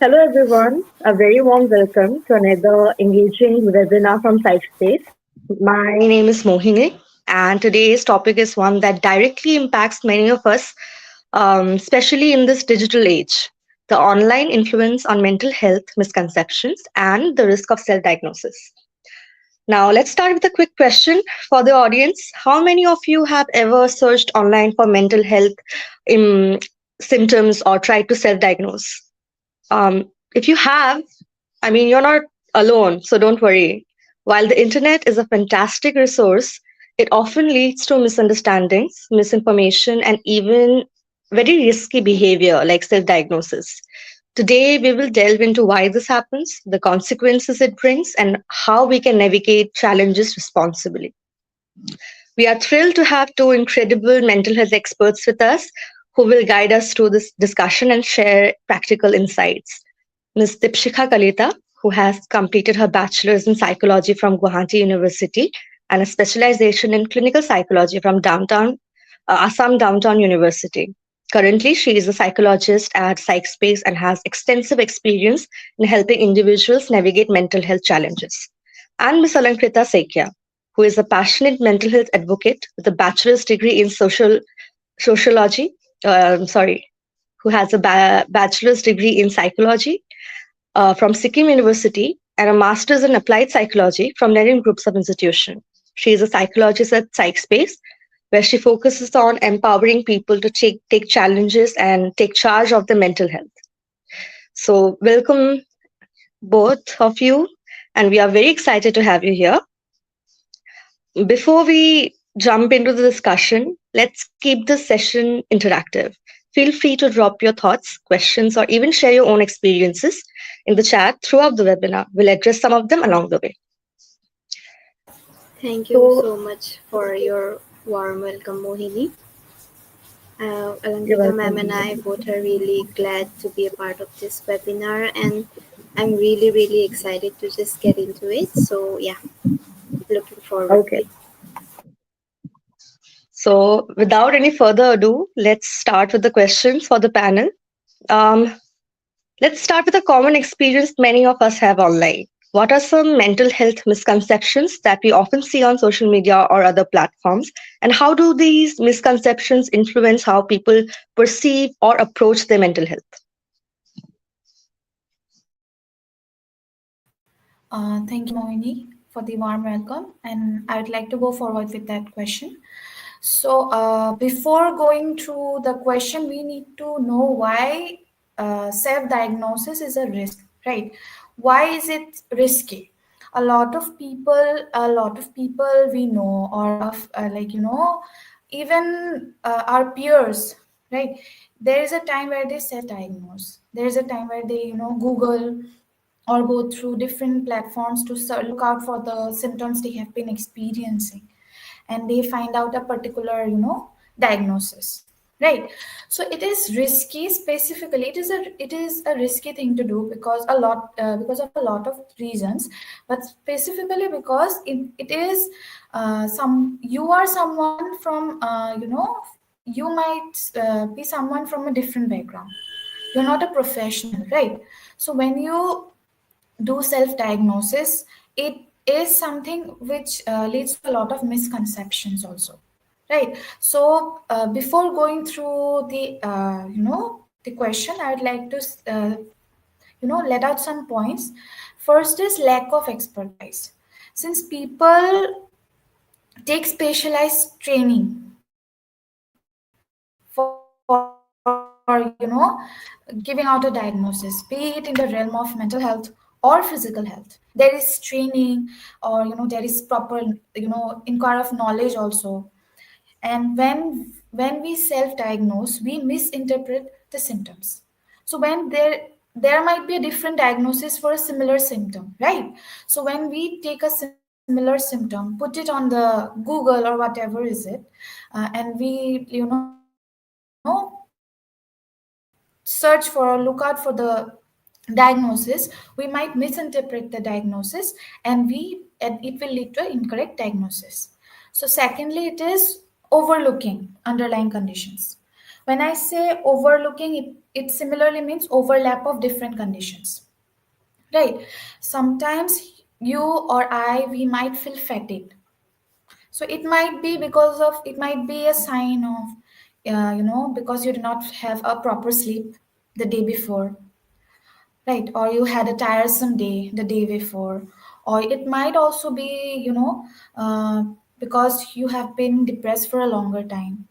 Hello, everyone. A very warm welcome to another engaging webinar from Space. My name is Mohini, and today's topic is one that directly impacts many of us, especially in this digital age: the online influence on mental health misconceptions and the risk of self diagnosis. Now, let's start with a quick question for the audience. How many of you have ever searched online for mental health um, symptoms or tried to self diagnose? If you have, I mean, you're not alone, so don't worry. While the internet is a fantastic resource, it often leads to misunderstandings, misinformation, and even very risky behavior like self diagnosis. Today, we will delve into why this happens, the consequences it brings, and how we can navigate challenges responsibly. We are thrilled to have two incredible mental health experts with us who will guide us through this discussion and share practical insights. Ms. Dipshika Kalita, who has completed her bachelor's in psychology from Guwahati University and a specialization in clinical psychology from Assam Downtown University. Currently, she is a psychologist at PsychSpace and has extensive experience in helping individuals navigate mental health challenges. And Ms. Alankrita Sekia, who is a passionate mental health advocate with a bachelor's degree in sociology, sorry, who has a bachelor's degree in psychology from Sikkim University and a master's in applied psychology from Lenin Groups of Institution. She is a psychologist at PsychSpace, where she focuses on empowering people to take challenges and take charge of their mental health. So, welcome both of you, and we are very excited to have you here. Before we jump into the discussion, let's keep this session interactive. Feel free to drop your thoughts, questions, or even share your own experiences in the chat throughout the webinar. We'll address some of them along the way. Thank you so much for your warm welcome, Mohini. Alankrita ma'am and I both are really glad to be a part of this webinar, and I'm really excited to just get into it. So yeah, looking forward to it. So without any further ado, let's start with the questions for the panel. Let's start with a common experience many of us have online. What are some mental health misconceptions that we often see on social media or other platforms? And how do these misconceptions influence how people perceive or approach their mental health? Thank you, Mohini, for the warm welcome. And I would like to go forward with that question. So before going through the question, we need to know why self-diagnosis is a risk, right? Why is it risky? A lot of people we know, or even our peers, right? There is a time where they self-diagnose. There is a time where they, Google or go through different platforms to look out for the symptoms they have been experiencing, and they find out a particular diagnosis, right? So it is risky. Specifically, it is a risky thing to do because of a lot of reasons, but specifically because it is you are someone from you might be someone from a different background. You're not a professional, right? So when you do self-diagnosis, it is something which leads to a lot of misconceptions also, right? So before going through the question, I would like to let out some points. First is lack of expertise. Since people take specialized training for giving out a diagnosis, be it in the realm of mental health or physical health, there is training, or there is proper inquiry of knowledge also. And when we self-diagnose, we misinterpret the symptoms. So when there might be a different diagnosis for a similar symptom, right? So when we take a similar symptom, put it on the Google or whatever is it, and we search for or look out for the diagnosis, we might misinterpret the diagnosis, and it will lead to an incorrect diagnosis. So secondly, it is overlooking underlying conditions. When I say overlooking, it similarly means overlap of different conditions, right? Sometimes you or I, we might feel fatigued. So it might be because of, it might be a sign of, because you did not have a proper sleep the day before, right? Or you had a tiresome day the day before. Or it might also be, uh, because you have been depressed for a longer time.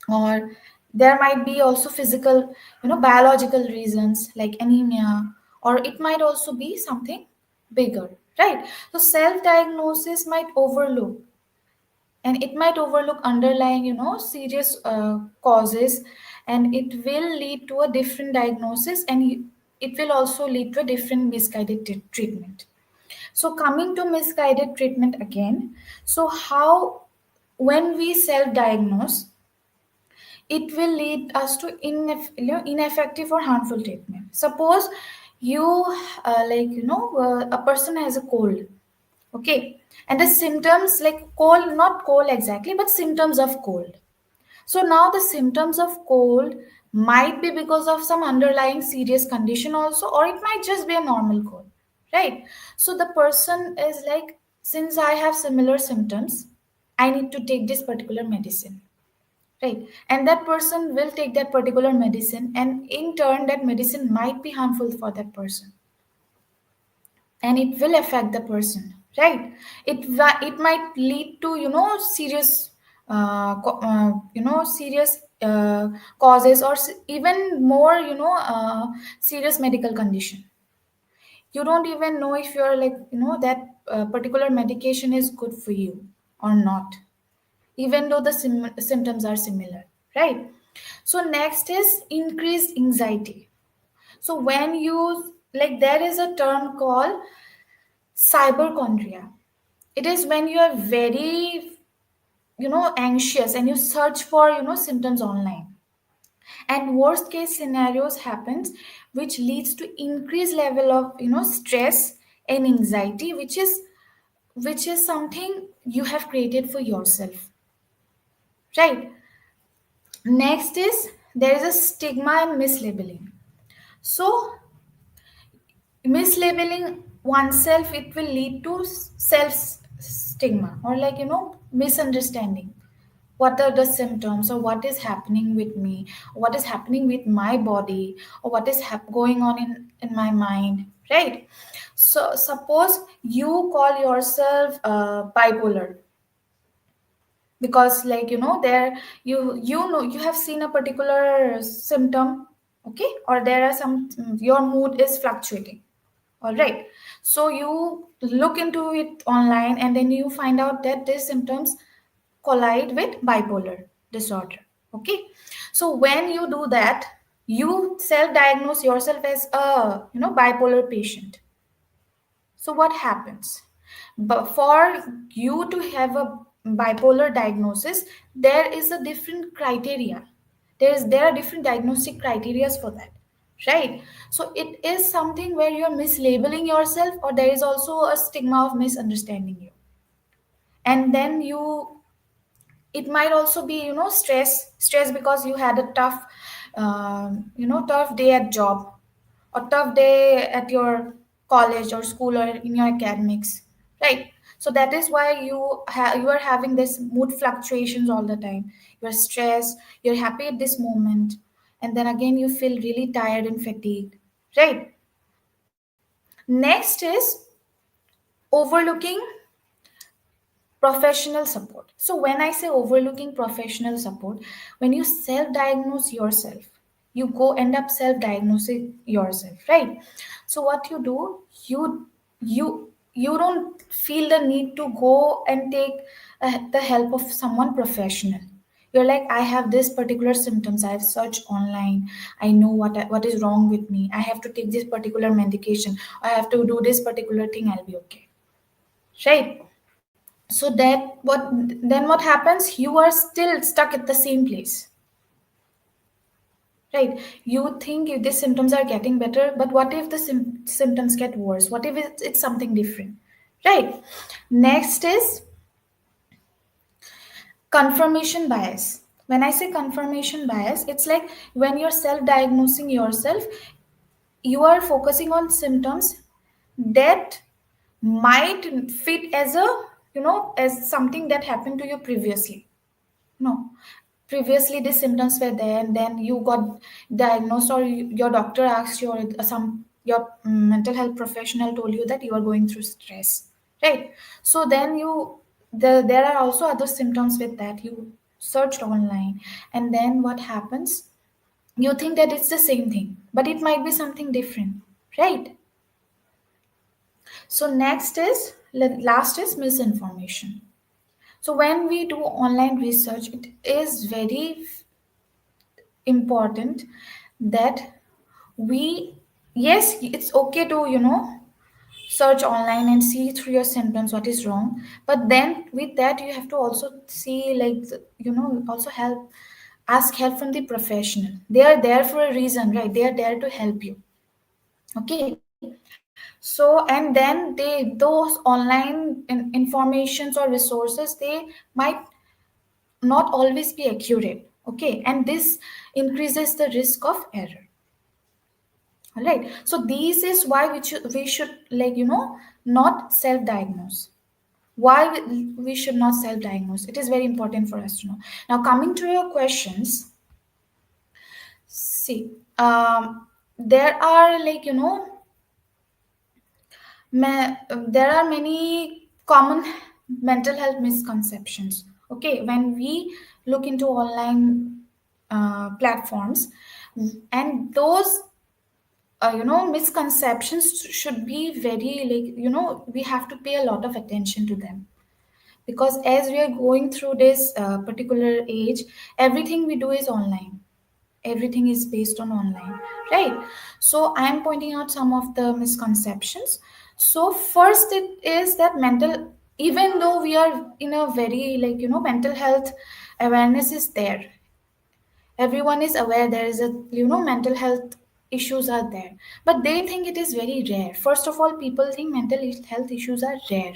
Or there might be also physical, biological reasons like anemia. Or it might also be something bigger, right? So self diagnosis might overlook, and it might overlook underlying, serious causes, and it will lead to a different diagnosis, and it will also lead to a different misguided treatment. So coming to misguided treatment again, so how, when we self diagnose, it will lead us to ineffective or harmful treatment. Suppose you, a person has a cold, okay, and the symptoms like cold, not cold exactly, but symptoms of cold. So now the symptoms of cold might be because of some underlying serious condition also, or it might just be a normal cold, right? So the person is like, since I have similar symptoms, I need to take this particular medicine, right? And that person will take that particular medicine, and in turn that medicine might be harmful for that person, and it will affect the person, right? It might lead to, serious, serious causes, or even more, serious medical condition. You don't even know if you're like, that particular medication is good for you or not, even though the symptoms are similar, right? So next is increased anxiety. So when you, like, there is a term called cyberchondria. It is when you are very, anxious, and you search for, symptoms online, and worst case scenarios happens, which leads to increased level of, stress and anxiety, which is something you have created for yourself, right? Next is, there is a stigma and mislabeling. So mislabeling oneself, it will lead to self stigma, or like, misunderstanding what are the symptoms, or what is happening with me, what is happening with my body, or what is going on in my mind, right? So suppose you call yourself bipolar, because, like, there, you have seen a particular symptom, okay, or there are some, your mood is fluctuating, all right. So you look into it online, and then you find out that these symptoms collide with bipolar disorder, okay. So when you do that, you self diagnose yourself as a, bipolar patient. So what happens? But for you to have a bipolar diagnosis, there is a different criteria. There are different diagnostic criteria for that, right? So it is something where you are mislabeling yourself, or there is also a stigma of misunderstanding you. And then it might also be, stress because you had a tough, tough day at job, or tough day at your college or school, or in your academics, right? So that is why you are having this mood fluctuations all the time. You're stressed, you're happy at this moment, and then again you feel really tired and fatigued, right? Next is overlooking professional support. So when I say overlooking professional support, when you self diagnose yourself, you go end up self diagnosing yourself, right? So what you do, you don't feel the need to go and take the help of someone professional. You're like, I have this particular symptoms, I have searched online, I know what is wrong with me, I have to take this particular medication, I have to do this particular thing, I'll be okay, right? So what happens, you are still stuck at the same place, right? You think if these symptoms are getting better, but what if the symptoms get worse? What if it's something different, right? Next is confirmation bias. When I say confirmation bias, it's like when you're self diagnosing yourself, you are focusing on symptoms that might fit as a, as something that happened to you previously. No, previously these symptoms were there, and then you got diagnosed, or your doctor asked you, or some your mental health professional told you that you are going through stress, right? So then there are also other symptoms with that. You searched online, and then what happens? You think that it's the same thing, but it might be something different, right? So last is misinformation. So when we do online research, it is very important that we, yes, it's okay to, search online and see through your symptoms what is wrong, but then with that you have to also see, like, also ask help from the professional. They are there for a reason, right? They are there to help you. Okay. So, and then those online informations or resources, they might not always be accurate. Okay, and this increases the risk of error. All right, so this is why we should, like, not self-diagnose. Why we should not self-diagnose, it is very important for us to know. Now, coming to your questions, see, there are, like, there are many common mental health misconceptions. Okay, when we look into online platforms, and those misconceptions should be very, like, we have to pay a lot of attention to them, because as we are going through this particular age, everything we do is online, everything is based on online, right? So I am pointing out some of the misconceptions. So first, it is that even though we are in a very, like, mental health awareness is there, everyone is aware there is a, mental health issues are there, but they think it is very rare. First of all, people think mental health issues are rare,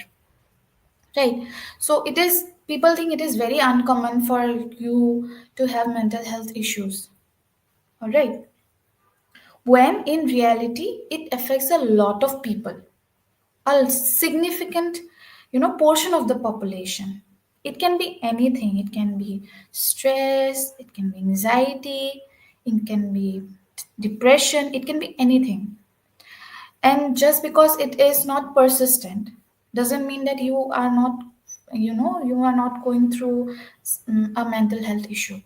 right? So it is, people think it is very uncommon for you to have mental health issues. All right, when in reality it affects a lot of people, a significant, portion of the population. It can be anything. It can be stress, it can be anxiety, it can be depression, it can be anything. And just because it is not persistent doesn't mean that you are not, you are not going through a mental health issue.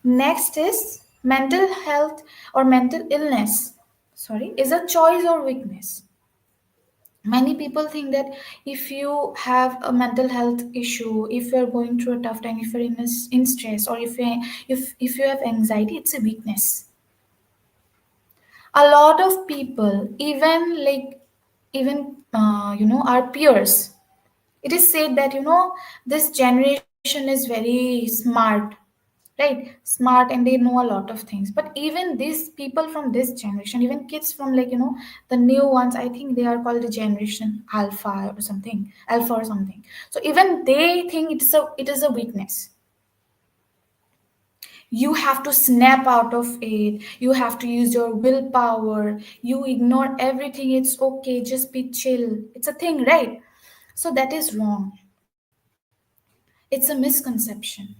Next is mental health or mental illness, sorry, is a choice or weakness. Many people think that if you have a mental health issue, if you're going through a tough time, if you're in stress, or if you have anxiety, it's a weakness. A lot of people, even, like, even our peers, it is said that, this generation is very smart, right? Smart, and they know a lot of things. But even these people from this generation, even kids from, like, the new ones, I think they are called the generation alpha or something. So even they think it is a weakness. You have to snap out of it, you have to use your willpower, you ignore everything, it's okay, just be chill, it's a thing, right? So that is wrong. It's a misconception.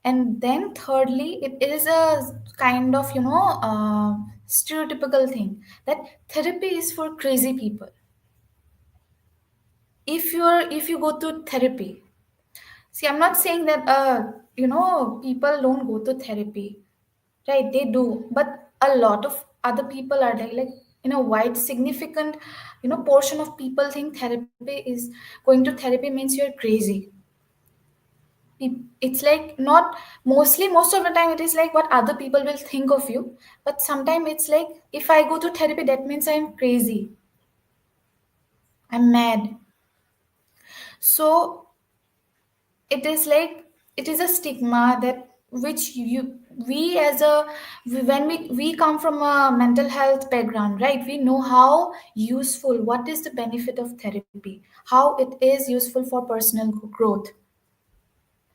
And then thirdly, it is a kind of, stereotypical thing that therapy is for crazy people. If you go to therapy, see, I'm not saying that people don't go to therapy, right? They do, but a lot of other people are there, like, wide significant, portion of people think therapy is, going to therapy means you're crazy. It's like, not mostly, most of the time it is like what other people will think of you, but sometimes it's like, if I go to therapy, that means I'm crazy, I'm mad. So it is like, it is a stigma that, which we as a when we come from a mental health background, right? We know how useful, what is the benefit of therapy, how it is useful for personal growth,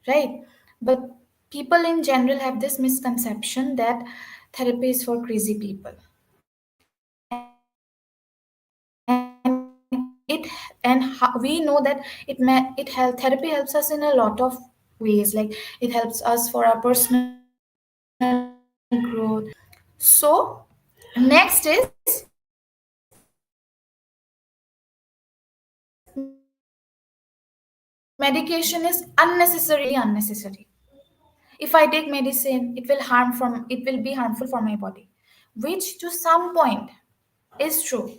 right? But people in general have this misconception that therapy is for crazy people. We know that therapy helps us in a lot of ways. Like it helps us for our personal growth. So next is medication is unnecessarily unnecessary. If I take medicine, it will be harmful for my body, which to some point is true,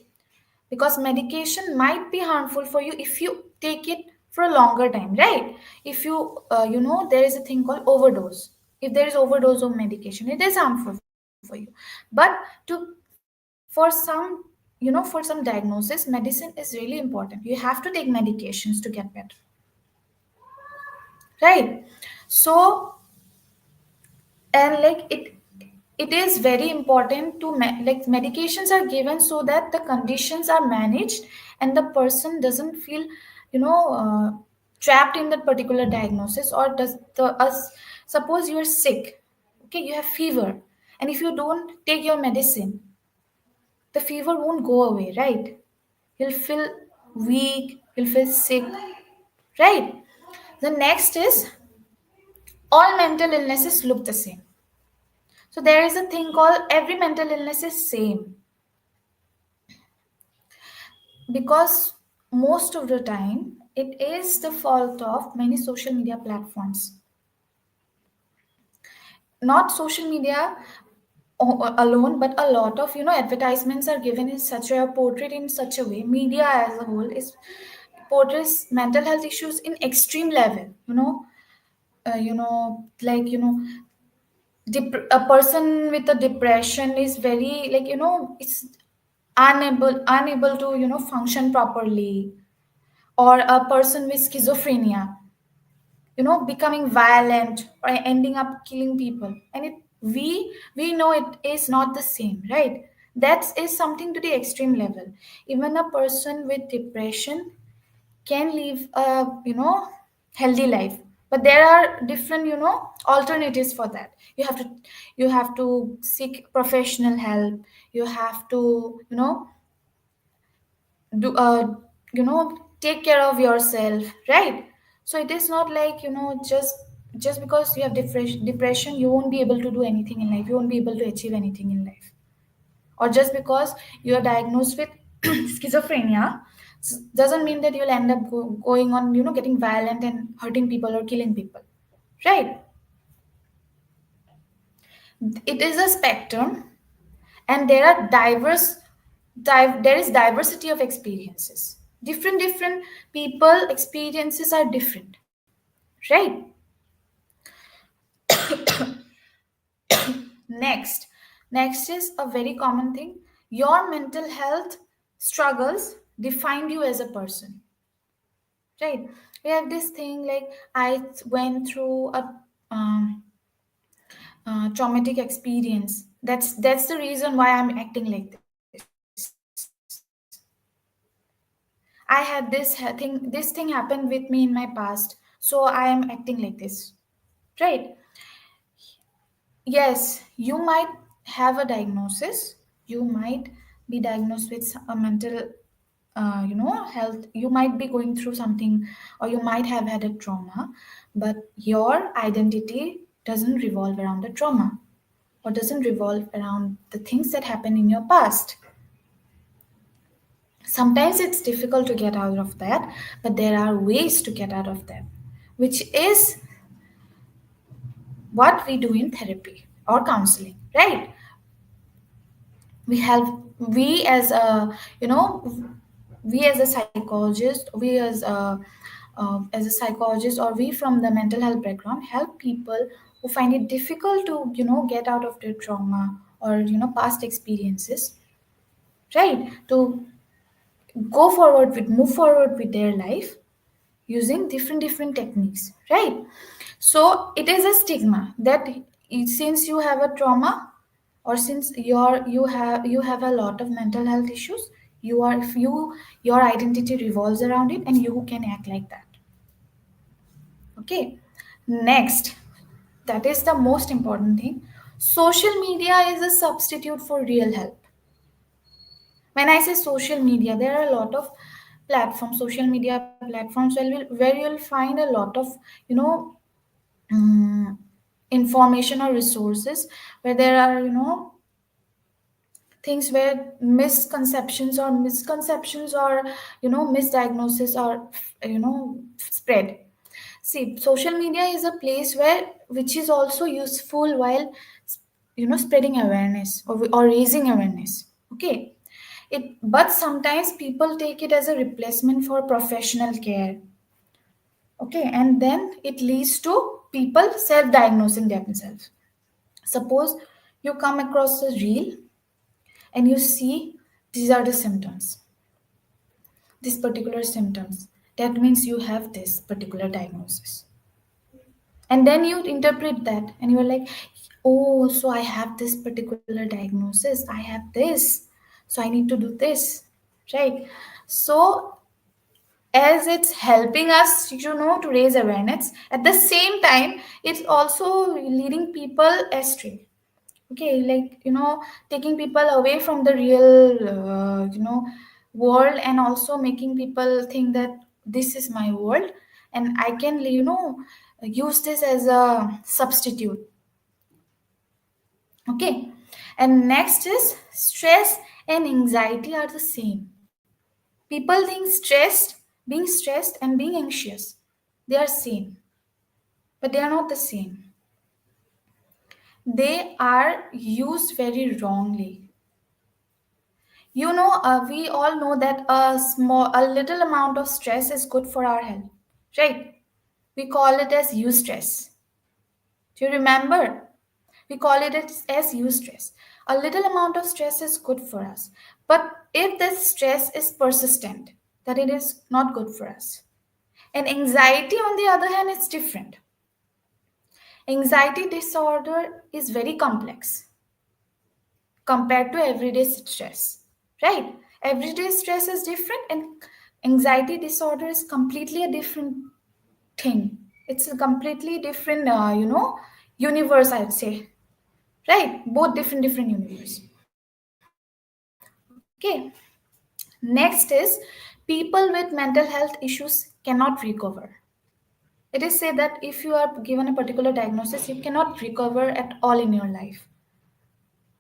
because medication might be harmful for you if you take it for a longer time, right? If you there is a thing called overdose. If there is overdose of medication, it is harmful for you. But to for some for some diagnosis, medicine is really important. You have to take medications to get better, right? So, and like it is very important to like medications are given so that the conditions are managed and the person doesn't feel you know uh, trapped in that particular diagnosis. Or does the us suppose you are sick, okay, you have fever, and if you don't take your medicine, the fever won't go away, right? You'll feel weak, you'll feel sick, right? The next is, all mental illnesses look the same. So there is a thing called every mental illness is same, because most of the time it is the fault of many social media platforms. Not social media alone, but a lot of advertisements are given in such a portrayed in such a way. Media as a whole is portrays mental health issues in extreme level. Like a person with a depression is very, like it's unable to function properly, or a person with schizophrenia becoming violent or ending up killing people. And we know it is not the same, right? That is something to the extreme level. Even a person with depression can live a healthy life, but there are different alternatives for that. You have to seek professional help. You have to do take care of yourself, right? So it is not like just because you have depression you won't be able to do anything in life, you won't be able to achieve anything in life. Or just because you are diagnosed with schizophrenia doesn't mean that you'll end up going on getting violent and hurting people or killing people, right? It is a spectrum, and there are there is diversity of experiences. Different people experiences are different, right? Next next is a very common thing. Your mental health struggles defined you as a person, right? We have this thing like, I went through a um, traumatic experience. That's the reason why I'm acting like this. I had this thing happened with me in my past, so I am acting like this, right? Yes, you might have a diagnosis. You might be diagnosed with a mental, health. You might be going through something, or you might have had a trauma, but your identity doesn't revolve around the trauma, or doesn't revolve around the things that happened in your past. Sometimes it's difficult to get out of that, but there are ways to get out of that, which is what we do in therapy or counseling, right? We help, we as a we as a psychologist, as a psychologist, or we from the mental health background help people who find it difficult to get out of their trauma or past experiences, right? To move forward with their life using different techniques, right? So it is a stigma that since you have a trauma, or since you have a lot of mental health issues, your identity revolves around it and you can act like that. Okay. Next, that is the most important thing. Social media is a substitute for real help. When I say social media, there are a lot of platforms, social media platforms, where you'll find a lot of, you know, um, information or resources, where there are, things where misconceptions or, misdiagnosis are, spread. See, social media is a place where, which is also useful while, spreading awareness, or raising awareness. Okay, but sometimes people take it as a replacement for professional care. Okay, and then it leads to people self-diagnosing themselves. Suppose you come across a reel and you see these are the symptoms, these particular symptoms. That means you have this particular diagnosis. And then you interpret that and you're like, oh, so I have this particular diagnosis, I have this, so I need to do this, right? So as it's helping us, to raise awareness, at the same time it's also leading people astray. Okay, like, taking people away from the real, world, and also making people think that this is my world, and I can, use this as a substitute. Okay, and next is stress and anxiety are the same. People think stressed and being anxious, they are same, but they are not the same. They are used very wrongly. We all know that a little amount of stress is good for our health, right? We call it as eustress. Do you remember? We call it as eustress. A little amount of stress is good for us, but if this stress is persistent, then it is not good for us. And anxiety, on the other hand, is different. Anxiety disorder is very complex compared to everyday stress, right? Everyday stress is different, and anxiety disorder is completely a different thing. It's a completely different, universe, I'd say, right? Both different universe. Okay. Next is, people with mental health issues cannot recover. It is said that if you are given a particular diagnosis, you cannot recover at all in your life.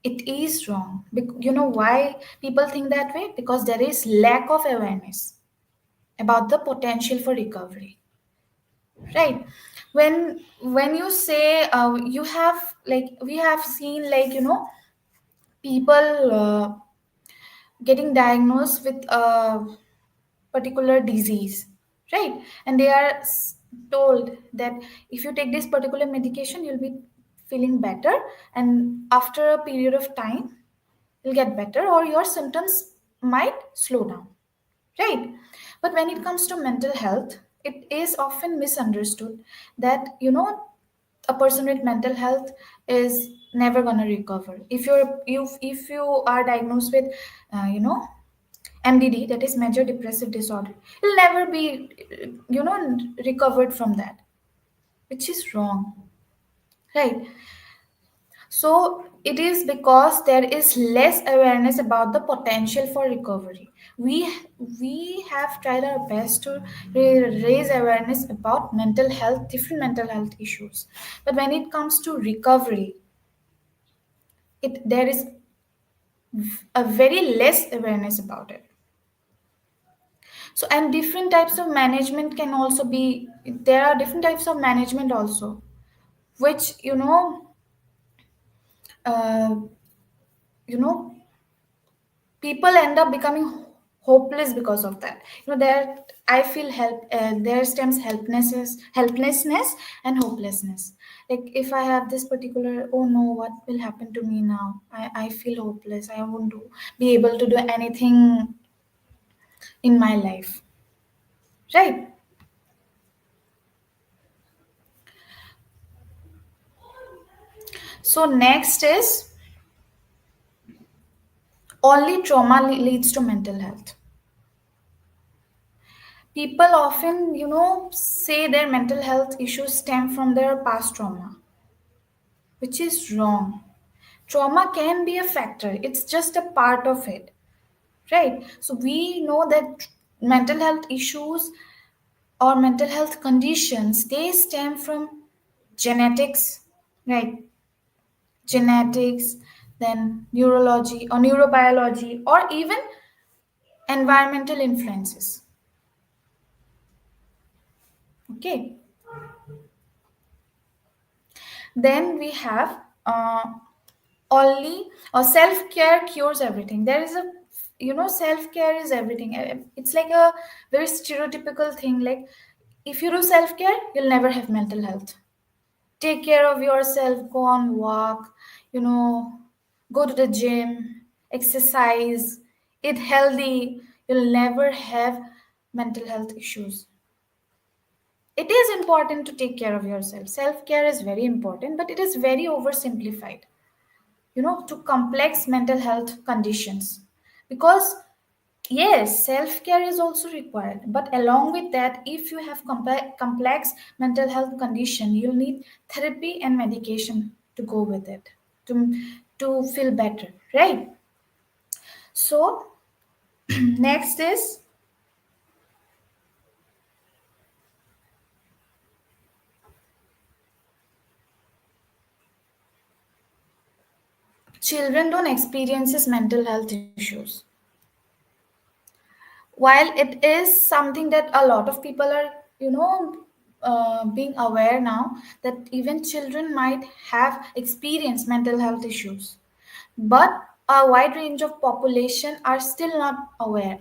It is wrong. You know why people think that way? Because there is lack of awareness about the potential for recovery, right? When you say, you have, like, we have seen, like, people getting diagnosed with a particular disease, right? And they are told that if you take this particular medication, you'll be feeling better, and after a period of time you'll get better, or your symptoms might slow down, right? But when it comes to mental health, it is often misunderstood that, a person with mental health is never going to recover. If you are diagnosed with, MDD, that is major depressive disorder, you'll never be, recovered from that, which is wrong, right? So it is because there is less awareness about the potential for recovery. We have tried our best to raise awareness about mental health, different mental health issues, but when it comes to recovery, there is a very less awareness about it. So, and different types of management can also be, there are different types of management also, which, uh, you know people end up becoming hopeless because of that. There, I feel there stems helplessness and hopelessness. Like, if I have this particular, oh no, what will happen to me now, I feel hopeless, I won't be able to do anything in my life, right? So next is, only trauma leads to mental health. People often, say their mental health issues stem from their past trauma. which is wrong. Trauma can be a factor, it's just a part of it, right? So we know that mental health issues or mental health conditions, they stem from genetics, right? Genetics, then neurology or neurobiology, or even environmental influences. Okay, then we have only self-care cures everything. There is a, self-care is everything. It's like a very stereotypical thing, like if you do self-care you'll never have mental health. Take care of yourself, go on walk, you know go to the gym, exercise, eat healthy, you'll never have mental health issues. It is important to take care of yourself. Self care is very important, but it is very oversimplified, to complex mental health conditions. Because yes, self care is also required, but along with that, if you have complex mental health condition, you'll need therapy and medication to go with it, to feel better, right? So next is, children don't experience mental health issues. While it is something that a lot of people are, being aware now, that even children might have experienced mental health issues, but a wide range of population are still not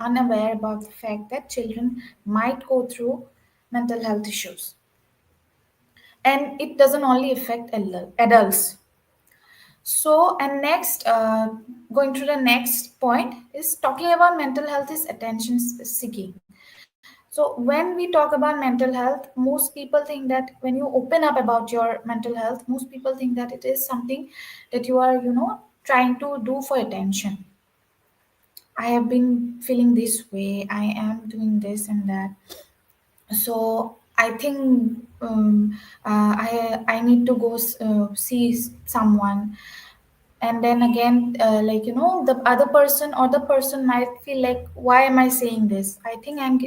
unaware about the fact that children might go through mental health issues, and it doesn't only affect adults. So, and next, going to the next point is talking about mental health is attention seeking. So, when we talk about mental health, most people think that when you open up about your mental health, most people think that it is something that you are, trying to do for attention. I have been feeling this way, I am doing this and that. So, I think I need to go see someone. And then again, the other person or the person might feel like, why am I saying this? I think I'm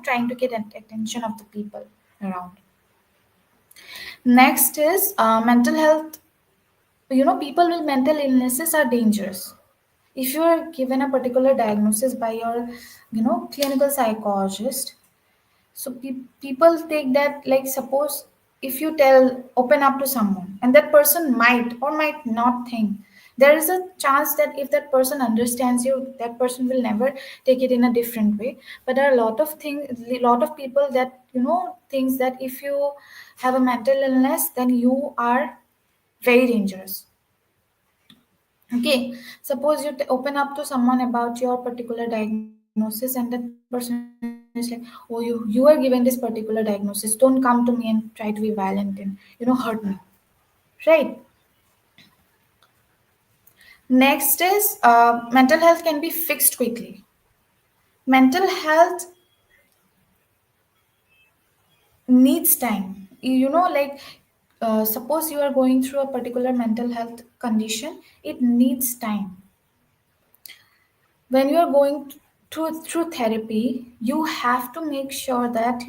trying to get attention of the people around. Next is mental health. People with mental illnesses are dangerous. If you are given a particular diagnosis by your clinical psychologist, so people take that, like, suppose if you open up to someone, and that person might or might not think, there is a chance that if that person understands you, that person will never take it in a different way. But there are a lot of people that thinks that if you have a mental illness, then you are very dangerous. Okay, suppose you open up to someone about your particular diagnosis, and that person is like, oh, you are given this particular diagnosis, don't come to me and try to be violent and hurt me, right? Next is mental health can be fixed quickly. Mental health needs time. Like, suppose you are going through a particular mental health condition, it needs time. When you are going through therapy, you have to make sure that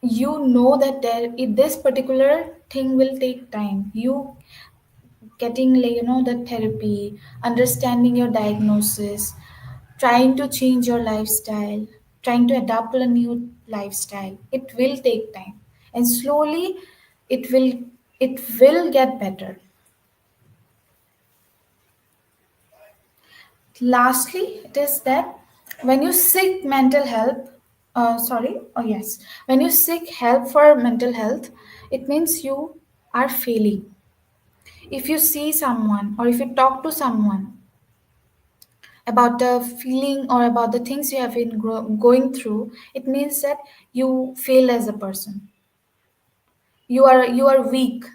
that this particular thing will take time. You getting, like, the therapy, understanding your diagnosis, trying to change your lifestyle, trying to adapt to a new lifestyle, it will take time, and slowly it will get better. Lastly, it is that when you seek mental help, when you seek help for mental health, it means you are failing. If you see someone or if you talk to someone about the feeling or about the things you have been going through, it means that you fail as a person. You are weak.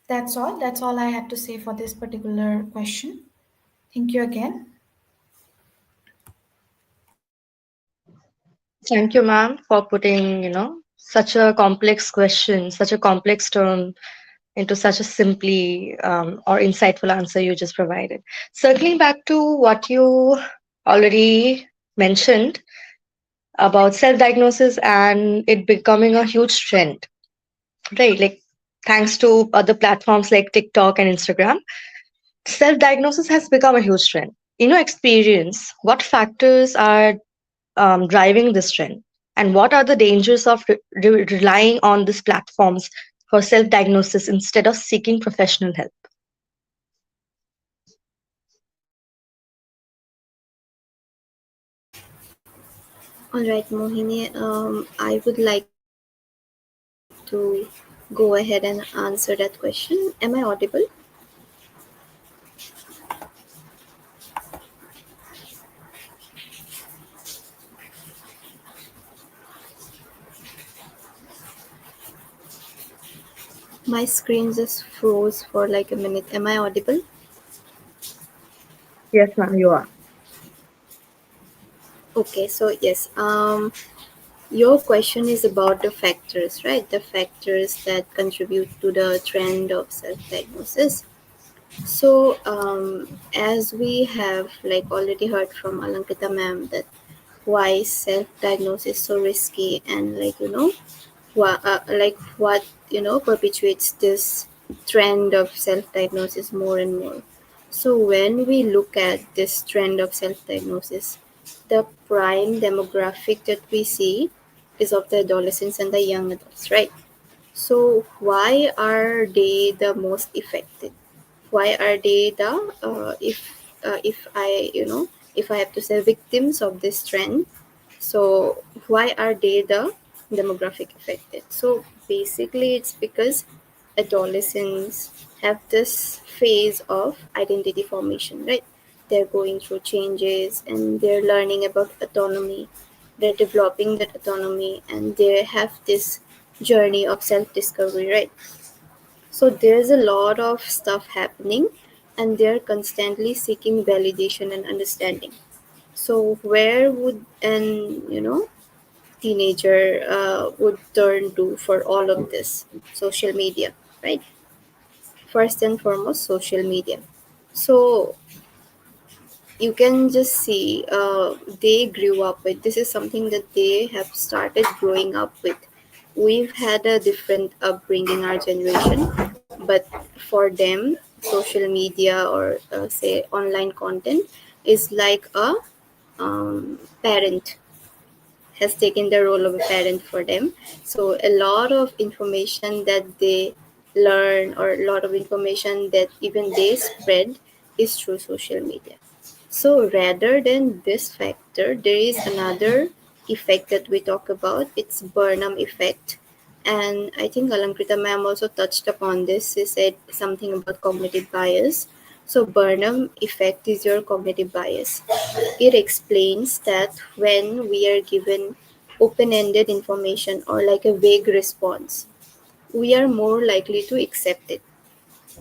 That's all I had to say for this particular question. Thank you again. Thank you, ma'am, for putting, such a complex question, such a complex term into such a simply or insightful answer you just provided. Circling back to what you already mentioned about self diagnosis and it becoming a huge trend, right? Like, thanks to other platforms like TikTok and Instagram, self diagnosis has become a huge trend. In your experience, what factors are driving this trend? And what are the dangers of relying on these platforms for self diagnosis instead of seeking professional help? All right, Mohini, I would like to go ahead and answer that question. Am I audible? My screen just froze for like a minute. Am I audible? Yes, ma'am, you are. Okay, so yes, your question is about the factors, right? The factors that contribute to the trend of self-diagnosis. So, as we have like already heard from Alankita ma'am that why self-diagnosis so risky and what perpetuates this trend of self-diagnosis more and more. So when we look at this trend of self-diagnosis, the prime demographic that we see is of the adolescents and the young adults, right? So why are they the most affected? Why are they the if I if I have to say victims of this trend? So why are they the demographic affected? So basically, it's because adolescents have this phase of identity formation, right? They're going through changes and they're learning about autonomy. They're developing that autonomy and they have this journey of self discovery, right? So there's a lot of stuff happening and they're constantly seeking validation and understanding. So where would an teenager would turn to for all of this? Social media, right? First and foremost, social media. So you can just see they grew up with this is something that they have started growing up with. We've had a different upbringing, our generation, but for them social media or say online content is like a parent, has taken the role of a parent for them. So a lot of information that they learn or a lot of information that even they spread is through social media. So rather than this factor, there is another effect that we talk about. It's Burnham effect. And I think Alankrita ma'am also touched upon this. She said something about cognitive bias. So Burnham effect is your cognitive bias. It explains that when we are given open-ended information or like a vague response, we are more likely to accept it.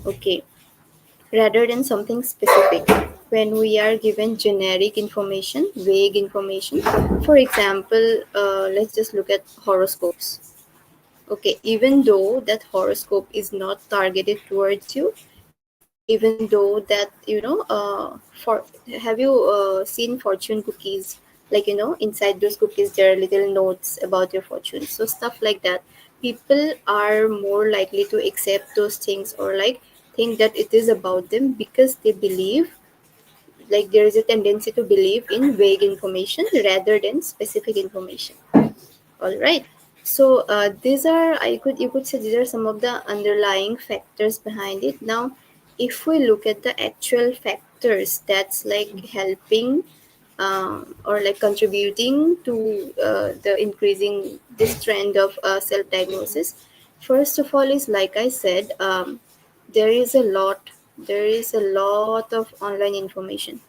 Okay, rather than something specific. When we are given generic information, vague information, for example, let's just look at horoscopes. Okay, even though that horoscope is not targeted towards you, even though that for have you seen fortune cookies, like inside those cookies there are little notes about your fortune, so stuff like that. People are more likely to accept those things or like think that it is about them because they believe, like there is a tendency to believe in vague information rather than specific information. All right. So these are, I could you could say these are some of the underlying factors behind it. Now, if we look at the actual factors that's like helping or like contributing to the increasing this trend of self-diagnosis, first of all is like I said, there is a lot there is a lot of online information.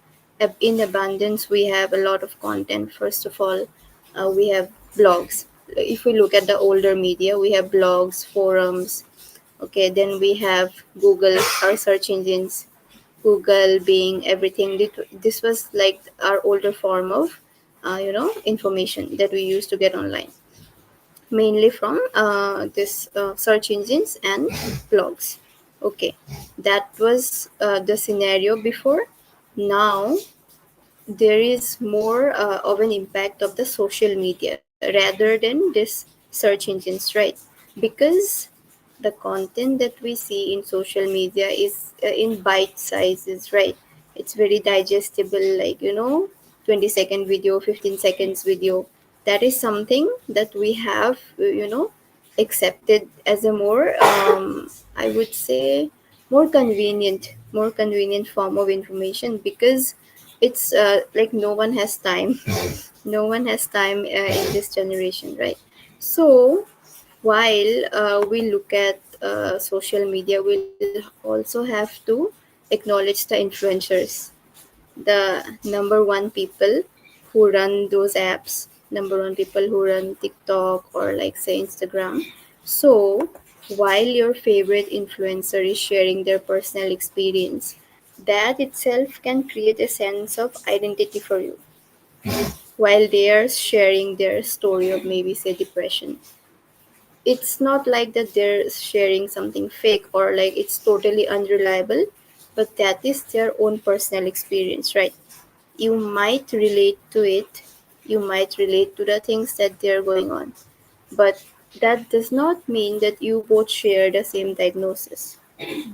In abundance, we have a lot of content. First of all, we have blogs. If we look at the older media, we have blogs, forums. Okay, then we have Google, our search engines. Google being everything. This was like our older form of, information that we used to get online. mainly from this search engines and blogs. Okay, that was the scenario before. Now there is more of an impact of the social media rather than this search engines, right? Because the content that we see in social media is in bite sizes, right? It's very digestible, like 20-second video, 15 seconds video. That is something that we have accepted as a more I would say more convenient form of information, because it's like no one has time. No one has time in this generation, right? So while we look at social media, we'll also have to acknowledge the influencers, the number one people who run those apps, number one people who run TikTok or like say Instagram. So while your favorite influencer is sharing their personal experience, that itself can create a sense of identity for you while they are sharing their story of maybe say depression. It's not like that they're sharing something fake or like it's totally unreliable, but that is their own personal experience, right? You might relate to it, you might relate to the things that they're going on, but that does not mean that you both share the same diagnosis,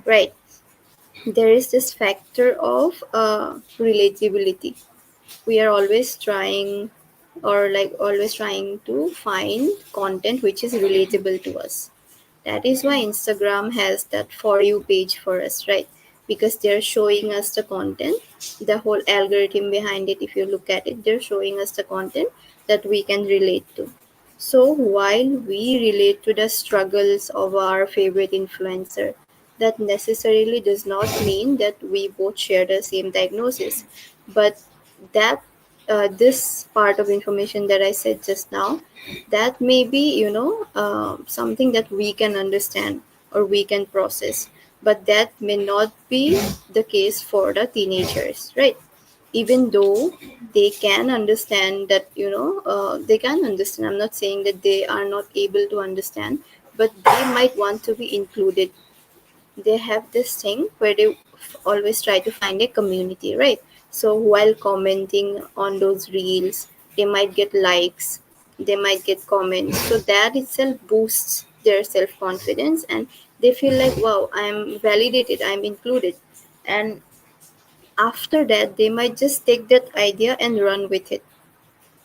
right? There is this factor of relatability. We are always trying, or like always trying to find content which is relatable to us. That is why Instagram has that for you page for us, right? Because they're showing us the content, the whole algorithm behind it. If you look at it, they're showing us the content that we can relate to. So while we relate to the struggles of our favorite influencer, that necessarily does not mean that we both share the same diagnosis. But that this part of information that I said just now, that may be something that we can understand or we can process, but that may not be the case for the teenagers, right? Even though they can understand that they can understand, I'm not saying that they are not able to understand, but they might want to be included. They have this thing where they always try to find a community, right? So while commenting on those reels, they might get likes, they might get comments, so that itself boosts their self confidence, and they feel like, wow, I'm validated, I'm included. And after that they might just take that idea and run with it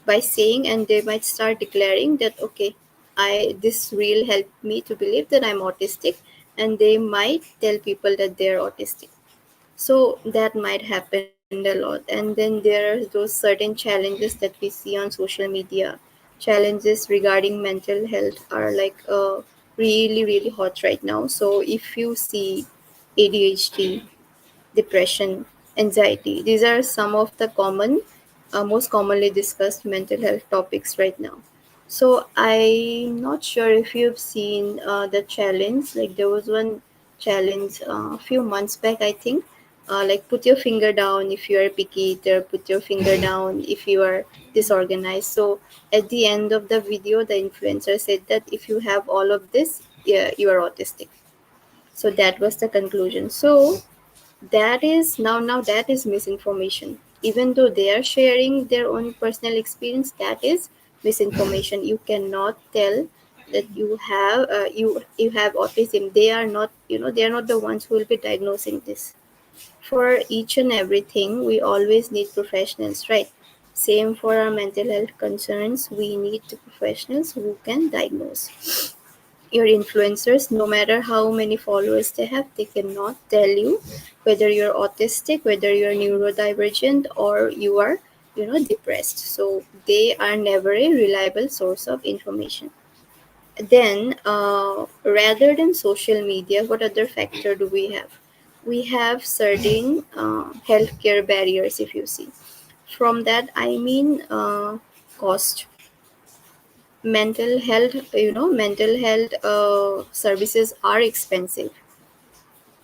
by saying, and they might start declaring that, okay, I this reel helped me to believe that I'm autistic, and they might tell people that they're autistic. So that might happen a lot. And then there are those certain challenges that we see on social media. Challenges regarding mental health are like really hot right now. So if you see ADHD, depression, anxiety. These are some of the most commonly discussed mental health topics right now. So I'm not sure if you've seen the challenge. Like there was one challenge a few months back, I think. Like put your finger down if you are picky eater, put your finger down if you are disorganized. So at the end of the video, the influencer said that if you have all of this, yeah, you are autistic. So that was the conclusion. So that is now that is misinformation. Even though they are sharing their own personal experience, that is misinformation. You cannot tell that you have autism. They are not, they are not the ones who will be diagnosing this. For each and everything we always need professionals, right? Same for our mental health concerns, we need the professionals who can diagnose. Your influencers, no matter how many followers they have, they cannot tell you whether you're autistic, whether you're neurodivergent, or you are, depressed. So they are never a reliable source of information. Then, rather than social media, what other factor do we have? We have certain healthcare barriers, if you see. From that, I mean cost. Mental health services are expensive.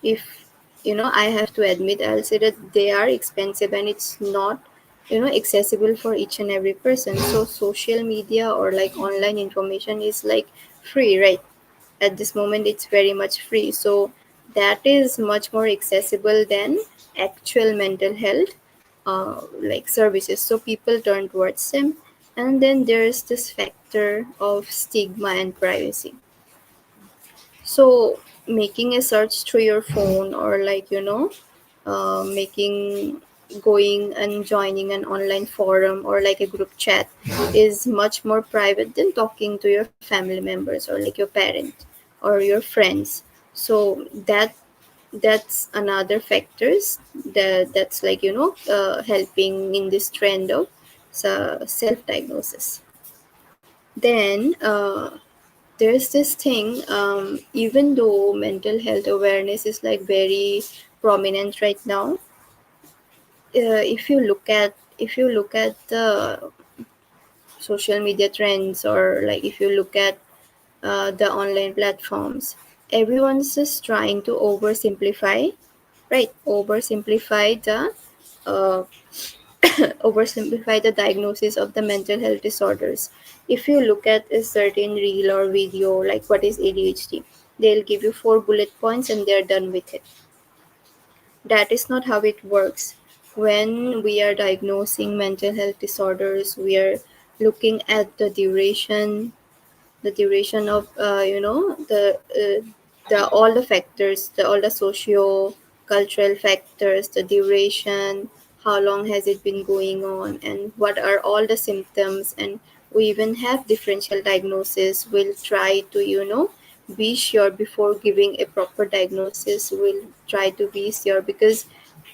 If I have to admit, I'll say that they are expensive, and it's not accessible for each and every person. So social media or like online information is like free, right? At this moment it's very much free, so that is much more accessible than actual mental health like services, so people turn towards them. And then there's this factor of stigma and privacy. So making a search through your phone, or like making going and joining an online forum or like a group chat is much more private than talking to your family members or like your parent or your friends. So that's another factors that's like helping in this trend of self-diagnosis. Then there's this thing, even though mental health awareness is like very prominent right now, if you look at the social media trends, or like if you look at the online platforms, everyone's just trying to oversimplify, right? Uh, oversimplify the diagnosis of the mental health disorders. If you look at a certain reel or video, like what is ADHD, they'll give you 4 bullet points and they're done with it. That is not how it works. When we are diagnosing mental health disorders, we are looking at the duration of the all the factors, all the socio cultural factors, the duration, how long has it been going on, and what are all the symptoms. And we even have differential diagnosis. We'll try to be sure before giving a proper diagnosis. We'll try to be sure, because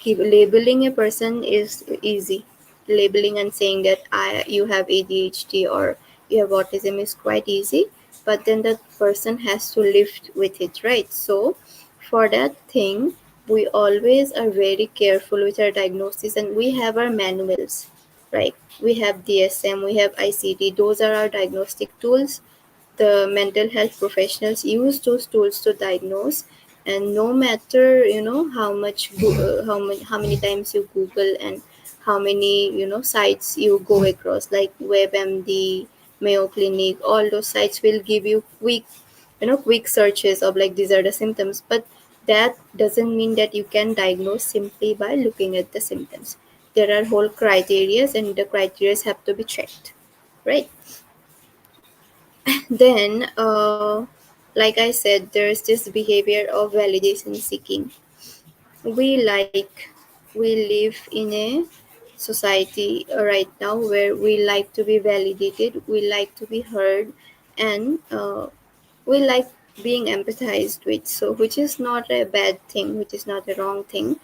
labeling a person is easy. Labeling and saying that you have ADHD or you have autism is quite easy, but then the person has to live with it, right? So for that thing, we always are very careful with our diagnosis, and we have our manuals, right? We have DSM, we have ICD. Those are our diagnostic tools. The mental health professionals use those tools to diagnose. And no matter how many times you Google, and how many sites you go across, like WebMD, Mayo Clinic, all those sites will give you quick searches of like these are the symptoms. But that doesn't mean that you can diagnose simply by looking at the symptoms. There are whole criterias, and the criterias have to be checked, right? Then like I said, there's this behavior of validation seeking. We like we live in a society right now where we like to be validated, we like to be heard, and we like being empathized with, so which is not a bad thing, which is not a wrong thing.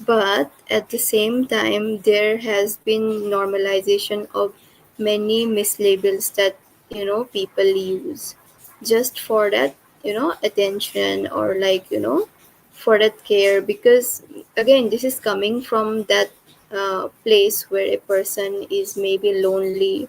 But at the same time, there has been normalization of many mislabels that people use just for that attention, or like for that care. Because again, this is coming from that place where a person is maybe lonely,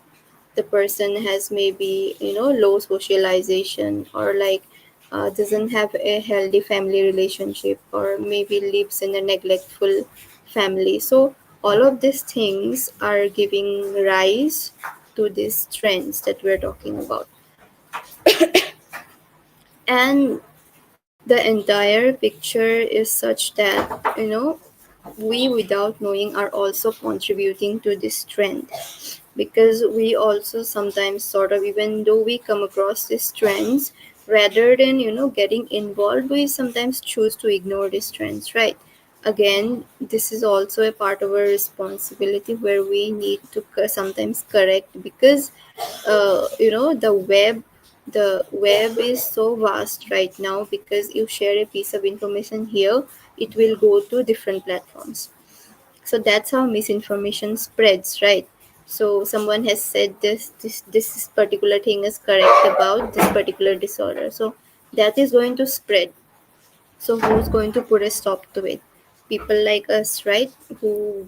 the person has maybe low socialization, or like doesn't have a healthy family relationship, or maybe lives in a neglectful family. So all of these things are giving rise to these trends that we're talking about. And the entire picture is such that we, without knowing, are also contributing to this trend. Because we also sometimes sort of, even though we come across these trends, rather than getting involved, we sometimes choose to ignore these trends, right? Again, this is also a part of our responsibility, where we need to sometimes correct. Because the web is so vast right now. Because you share a piece of information here, it will go to different platforms. So that's how misinformation spreads, right? So someone has said this particular thing is correct about this particular disorder, so that is going to spread. So who's going to put a stop to it? People like us, right? Who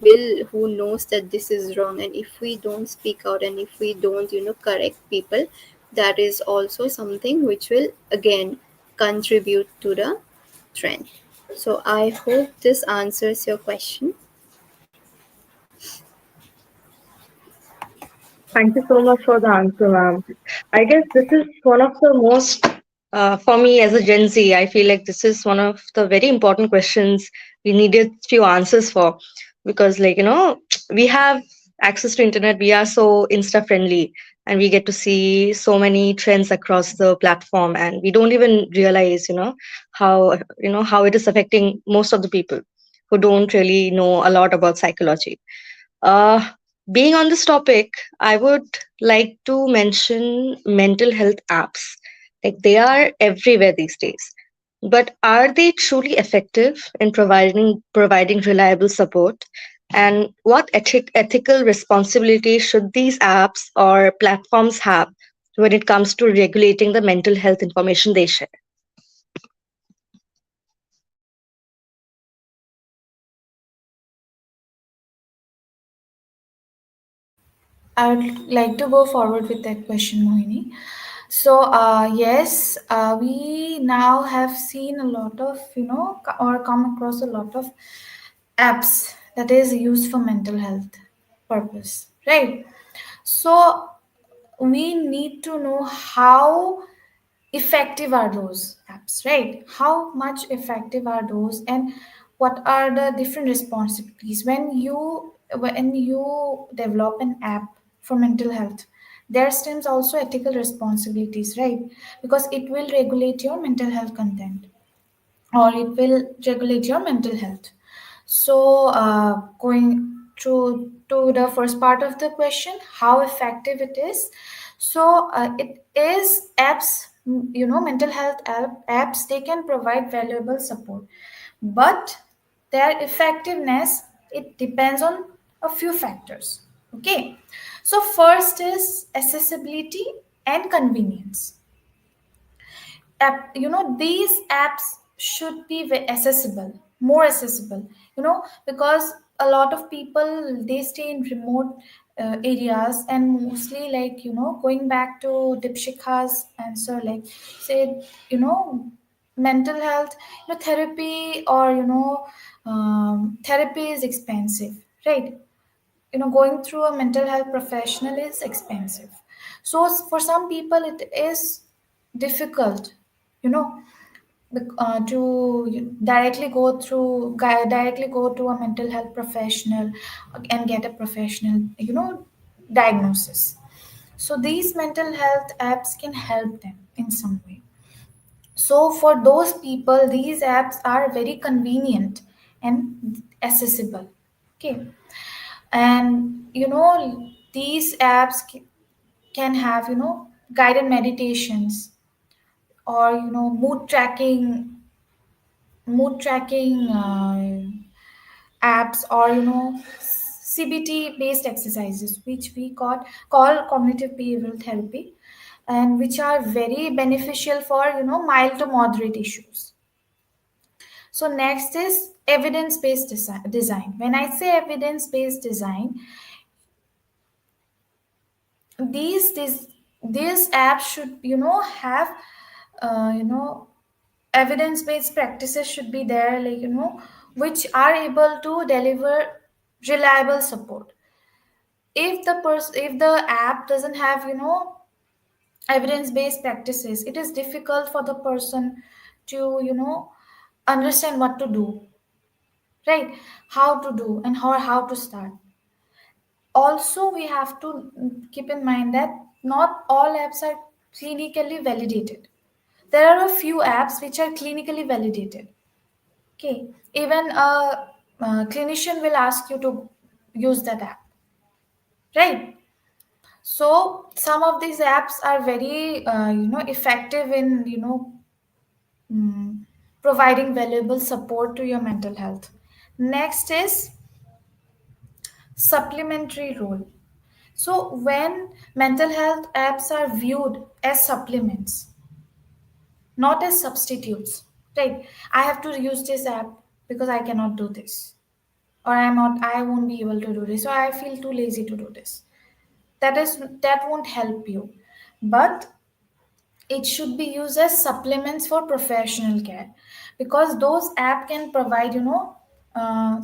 knows that this is wrong. And if we don't speak out, and if we don't correct people, that is also something which will again contribute to the trend. So I hope this answers your question. Thank you so much for the answer, ma'am. I guess this is one of the most, for me as a Gen Z, I feel like this is one of the very important questions we needed few answers for, because, like, we have access to internet, we are so Insta friendly, and we get to see so many trends across the platform, and we don't even realize, how it is affecting most of the people who don't really know a lot about psychology. uh, Being on this topic, I would like to mention mental health apps. Like, they are everywhere these days. But are they truly effective in providing reliable support? And what ethical responsibility should these apps or platforms have when it comes to regulating the mental health information they share? I would like to go forward with that question, Mohini. So, yes, we now have seen a lot of, or come across a lot of apps that is used for mental health purpose, right? So, we need to know how effective are those apps, right? How much effective are those, and what are the different responsibilities when you develop an app for mental health? There stems also ethical responsibilities, right? Because it will regulate your mental health content, or it will regulate your mental health. So, going to the first part of the question, how effective it is. So, it is apps, mental health apps, they can provide valuable support, but their effectiveness, it depends on a few factors. Okay, so first is accessibility and convenience. These apps should be accessible, more accessible, because a lot of people, they stay in remote areas, and mostly, like, going back to Dipshika's answer, like, say, mental health, therapy, or therapy is expensive, right? Going through a mental health professional is expensive. So, for some people, it is difficult, you know to directly go to a mental health professional and get a professional, diagnosis. So these mental health apps can help them in some way. So for those people, these apps are very convenient and accessible. Okay. And these apps can have, guided meditations, or mood tracking apps, or CBT based exercises, which we call cognitive behavioral therapy, and which are very beneficial for mild to moderate issues. So next is evidence based design. When I say evidence based design, these these apps should have you know evidence based practices should be there, like, which are able to deliver reliable support. If the app doesn't have evidence based practices, it is difficult for the person to understand what to do, right? How to do, and how to start. Also, we have to keep in mind that not all apps are clinically validated. There are a few apps which are clinically validated. Okay, even a clinician will ask you to use that app, right? So some of these apps are very effective in mm, providing valuable support to your mental health. Next is supplementary role. So when mental health apps are viewed as supplements, not as substitutes, right? I have to use this app because I cannot do this, or I won't be able to do this, or I feel too lazy to do this. That won't help you. But it should be used as supplements for professional care, because those app can provide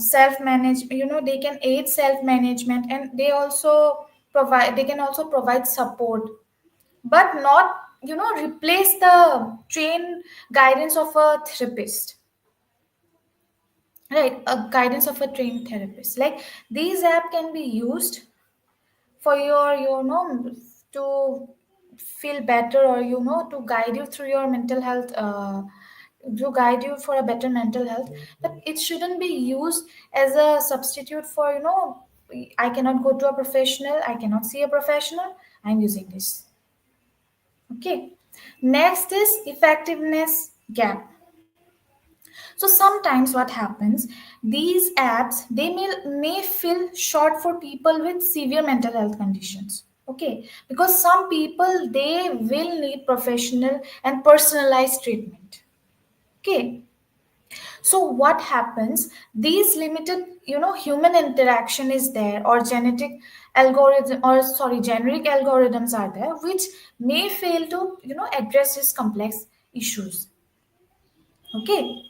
self manage, they can aid self management, and they also provide, they can also provide support, but not, replace the trained guidance of a therapist, right? A guidance of a trained therapist. Like, these app can be used for your, to feel better, or to guide you through your mental health, to guide you for a better mental health. But it shouldn't be used as a substitute for, I cannot go to a professional, I cannot see a professional, I'm using this. Okay. Next is effectiveness gap. So sometimes what happens, these apps, they may feel short for people with severe mental health conditions. Okay, because some people, they will need professional and personalized treatment. Okay, so what happens, these limited, human interaction is there, or generic algorithms are there, which may fail to, address these complex issues. Okay.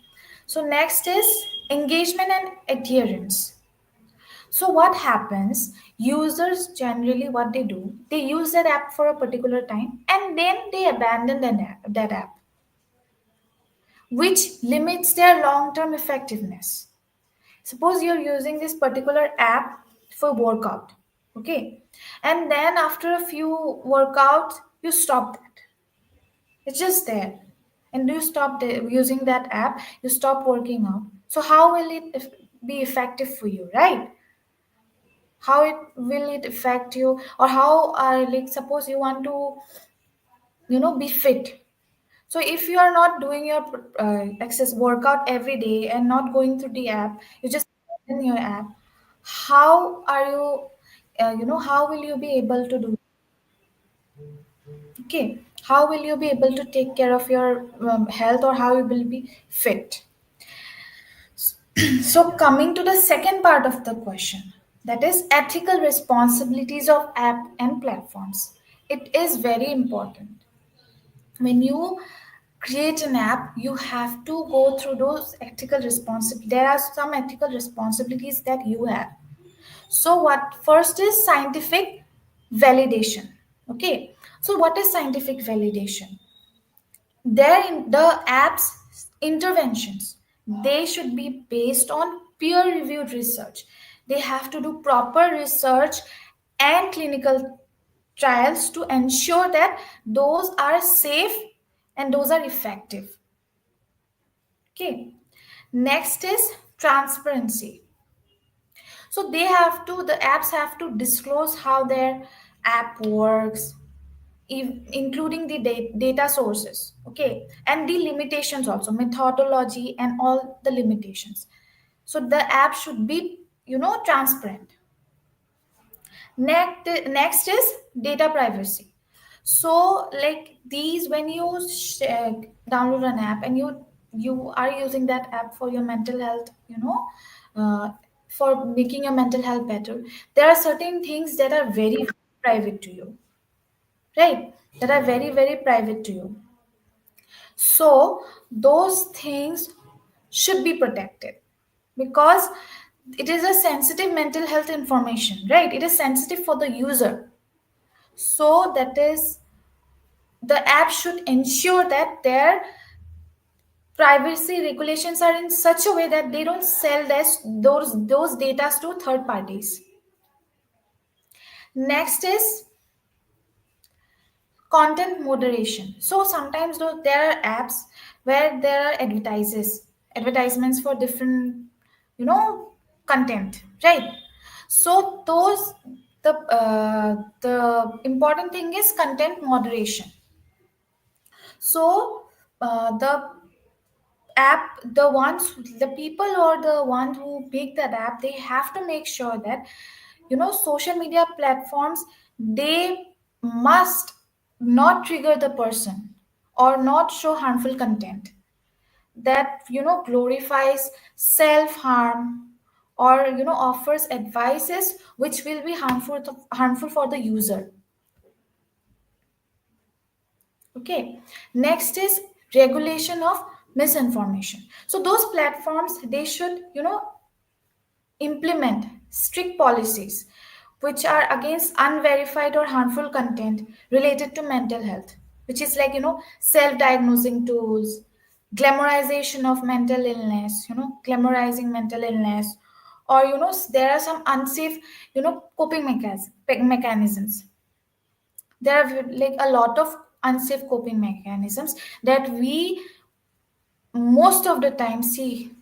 So next is engagement and adherence. So what happens? Users generally, what they do, they use that app for a particular time and then they abandon that app, which limits their long-term effectiveness. Suppose you're using this particular app for workout, okay, and then after a few workouts, you stop that. It's just there. And you stop using that app, you stop working out. So how will it be effective for you, right? How it will it affect you, or how like, suppose you want to, be fit. So if you are not doing your excess workout every day and not going through the app, you just in your app. How are you? How will you be able to do? Okay, how will you be able to take care of your health, or how you will be fit? So coming to the second part of the question, that is ethical responsibilities of app and platforms. It is very important. When you create an app, you have to go through those ethical responsibilities. There are some ethical responsibilities that you have. So what first is scientific validation. Okay. So what is scientific validation? There in the apps interventions, they should be based on peer reviewed research. They have to do proper research and clinical trials to ensure that those are safe and those are effective. Okay. Next is transparency. So the apps have to disclose how their app works, including the data sources, okay, and the limitations also, methodology and all the limitations. So the app should be, transparent. Next is data privacy. So like these, when you download an app and you are using that app for your mental health, uh, for making your mental health better, there are certain things that are very private to you, right? That are very, very private to you. So those things should be protected, because it is a sensitive mental health information, right? It is sensitive for the user. So that is, the app should ensure that their privacy regulations are in such a way that they don't sell those data to third parties. Next is content moderation. So sometimes though, there are apps where there are advertisements for different, content, right? So the important thing is content moderation. So the app, the people or the ones who make that app, they have to make sure that, social media platforms, they must not trigger the person or not show harmful content that, glorifies self harm, or, offers advices which will be harmful for the user. Okay. Next is regulation of misinformation. So those platforms, they should, implement strict policies which are against unverified or harmful content related to mental health, which is like, self-diagnosing tools, glamorization of mental illness, glamorizing mental illness, or, there are some unsafe, coping mechanisms. There are like a lot of unsafe coping mechanisms that we most of the time see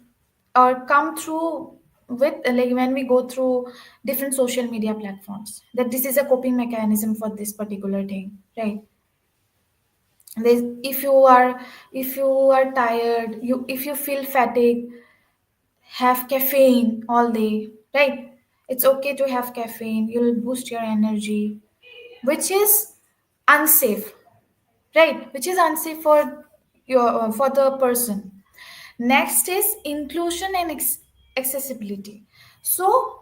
or come through with, like when we go through different social media platforms, that this is a coping mechanism for this particular thing, right? There's, if you are tired, if you feel fatigue, have caffeine all day, right? It's okay to have caffeine, you'll boost your energy, which is unsafe, right? Which is unsafe for your for the person. Next is inclusion and accessibility. So,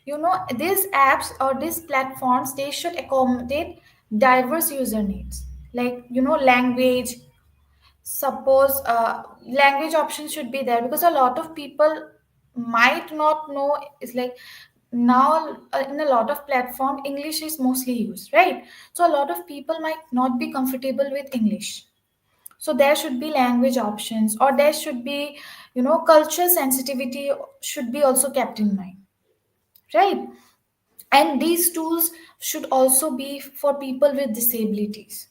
these apps or these platforms, they should accommodate diverse user needs, like, language. Suppose language options should be there, because a lot of people might not know. It's like now, in a lot of platform, English is mostly used, right? So a lot of people might not be comfortable with English, so there should be language options, or there should be, cultural sensitivity should be also kept in mind, right? And these tools should also be for people with disabilities,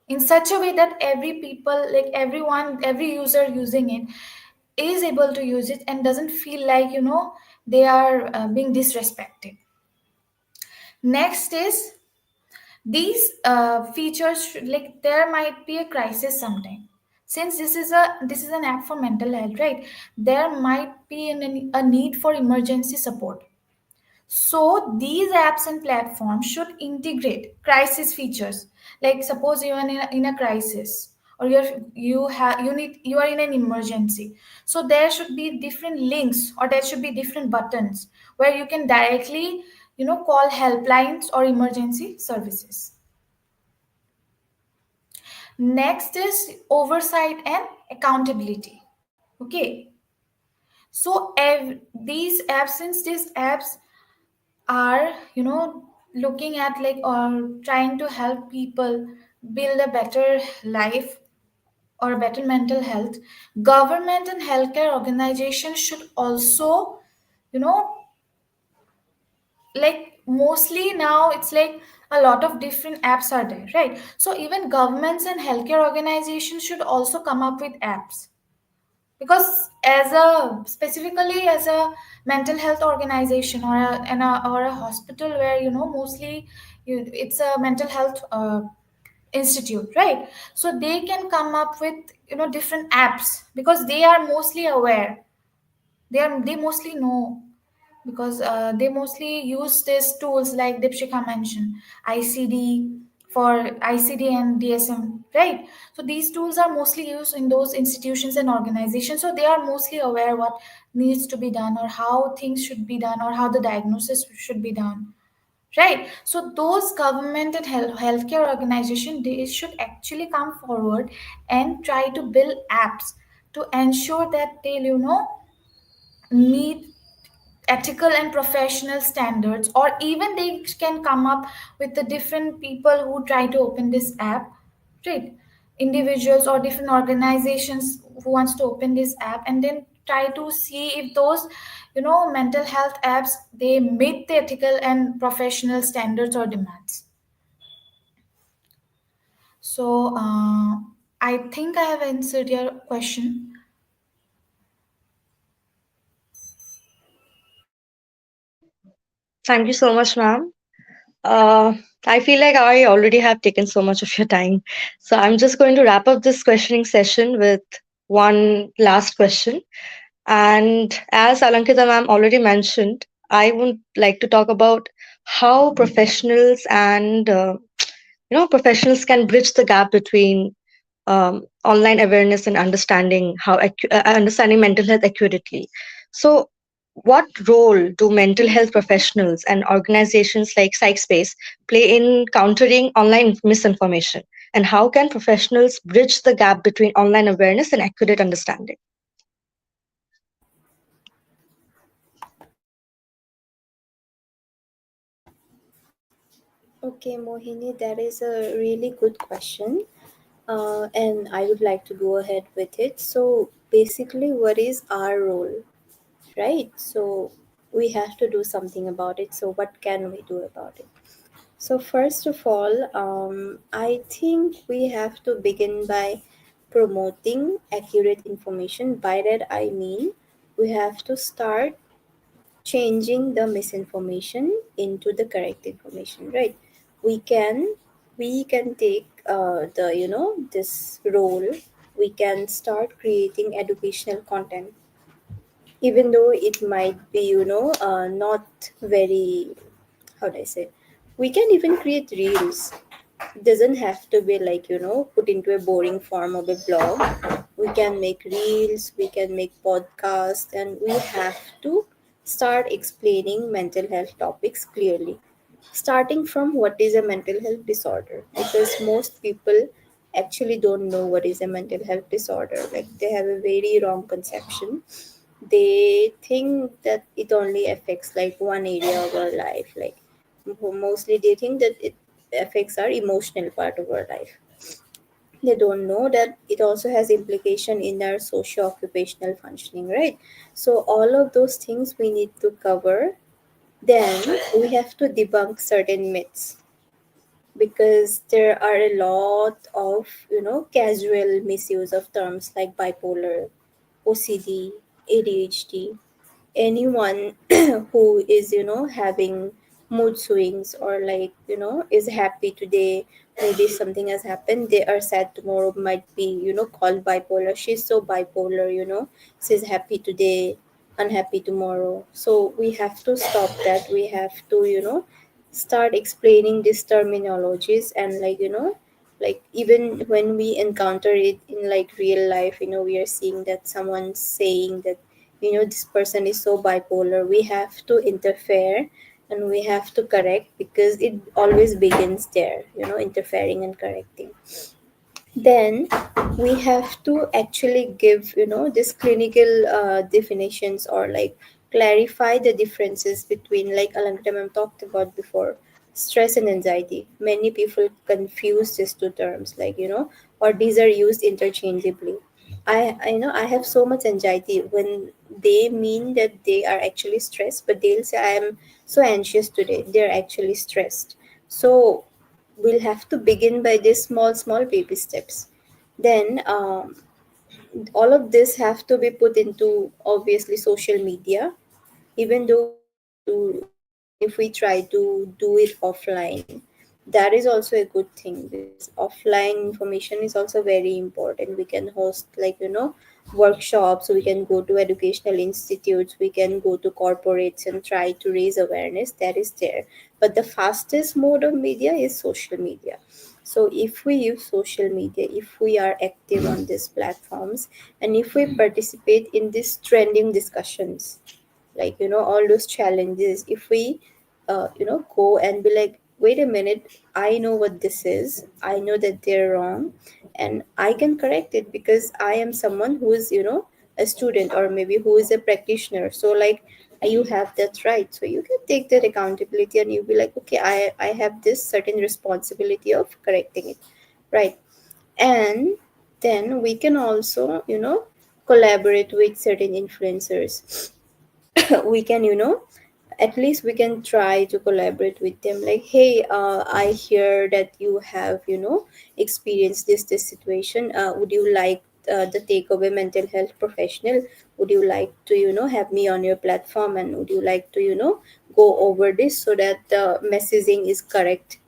in such a way that every people, like everyone, every user using it is able to use it and doesn't feel like, they are being disrespected. Next is, these features should, like, there might be a crisis sometime, since this is an app for mental health, right? There might be a need for emergency support. So these apps and platforms should integrate crisis features. Like suppose you are in a crisis, or you are in an emergency. So there should be different links, or there should be different buttons where you can directly, call helplines or emergency services. Next is oversight and accountability. Okay. So these apps, since these apps are, looking at, like, or trying to help people build a better life or better mental health, government and healthcare organizations should also, you know like, mostly now it's like a lot of different apps are there, right? So even governments and healthcare organizations should also come up with apps, because as a specifically as a mental health organization, or or a hospital where, mostly it's a mental health institute, right? So they can come up with, different apps, because they are mostly aware, they mostly know, because they mostly use these tools like Dipshika mentioned, ICD, for ICD and DSM, right? So these tools are mostly used in those institutions and organizations. So they are mostly aware what needs to be done, or how things should be done, or how the diagnosis should be done, right? So those government and healthcare organization, they should actually come forward and try to build apps to ensure that they, meet ethical and professional standards, or even they can come up with the different people who try to open this app, right? Individuals or different organizations who wants to open this app, and then try to see if those, mental health apps, they meet the ethical and professional standards or demands. So I think I have answered your question. Thank you so much, ma'am. Uh, I feel like I already have taken so much of your time. So I'm just going to wrap up this questioning session with one last question. And as Alankita ma'am already mentioned, I would like to talk about how professionals and professionals can bridge the gap between online awareness and understanding understanding mental health accurately. So, what role do mental health professionals and organizations like PsychSpace play in countering online misinformation? And how can professionals bridge the gap between online awareness and accurate understanding? Okay, Mohini, that is a really good question. And I would like to go ahead with it. So, basically, what is our role, right? So, we have to do something about it. So, what can we do about it? So, first of all, I think we have to begin by promoting accurate information. By that, I mean we have to start changing the misinformation into the correct information, right? We can we can take the this role. We can start creating educational content, even though it might be not very, how do I say, we can even create reels. Doesn't have to be like put into a boring form of a blog. We can make reels, we can make podcasts, and we have to start explaining mental health topics clearly, starting from what is a mental health disorder, because most people actually don't know what is a mental health disorder. Like, they have a very wrong conception. They think that it only affects like one area of our life. Like, mostly they think that it affects our emotional part of our life. They don't know that it also has implication in our socio-occupational functioning, right? So all of those things we need to cover. Then we have to debunk certain myths, because there are a lot of casual misuse of terms like bipolar, OCD, ADHD. Anyone who is having mood swings, or like is happy today, maybe something has happened, they are sad tomorrow, might be called bipolar. She's so bipolar, she's happy today, unhappy tomorrow. So we have to stop that. We have to start explaining these terminologies, and like even when we encounter it in like real life, we are seeing that someone's saying that this person is so bipolar, we have to interfere and we have to correct, because it always begins there, interfering and correcting. Then we have to actually give this clinical definitions, or like clarify the differences between, like Alankita ma'am talked about before, stress and anxiety. Many people confuse these two terms, like or these are used interchangeably. I have so much anxiety, when they mean that they are actually stressed, but they'll say I am so anxious today, they're actually stressed. So we'll have to begin by these small baby steps. Then all of this have to be put into obviously social media, even though we try to even if we try to do it offline. That is also a good thing, because offline information is also very important. We can host like workshops, we can go to educational institutes, we can go to corporates and try to raise awareness. That is there. But the fastest mode of media is social media. So if we use social media, if we are active on these platforms, and if we participate in these trending discussions, like all those challenges, if we go and be like, wait a minute, I know what this is, I know that they're wrong, and I can correct it, because I am someone who is a student, or maybe who is a practitioner. So like, you have that right, so you can take that accountability, and you'll be like, okay, I have this certain responsibility of correcting it, right? And then we can also collaborate with certain influencers. We can at least we can try to collaborate with them, like, hey, I hear that you have experienced this situation, would you like the take of a mental health professional, would you like to have me on your platform, and would you like to go over this so that the messaging is correct,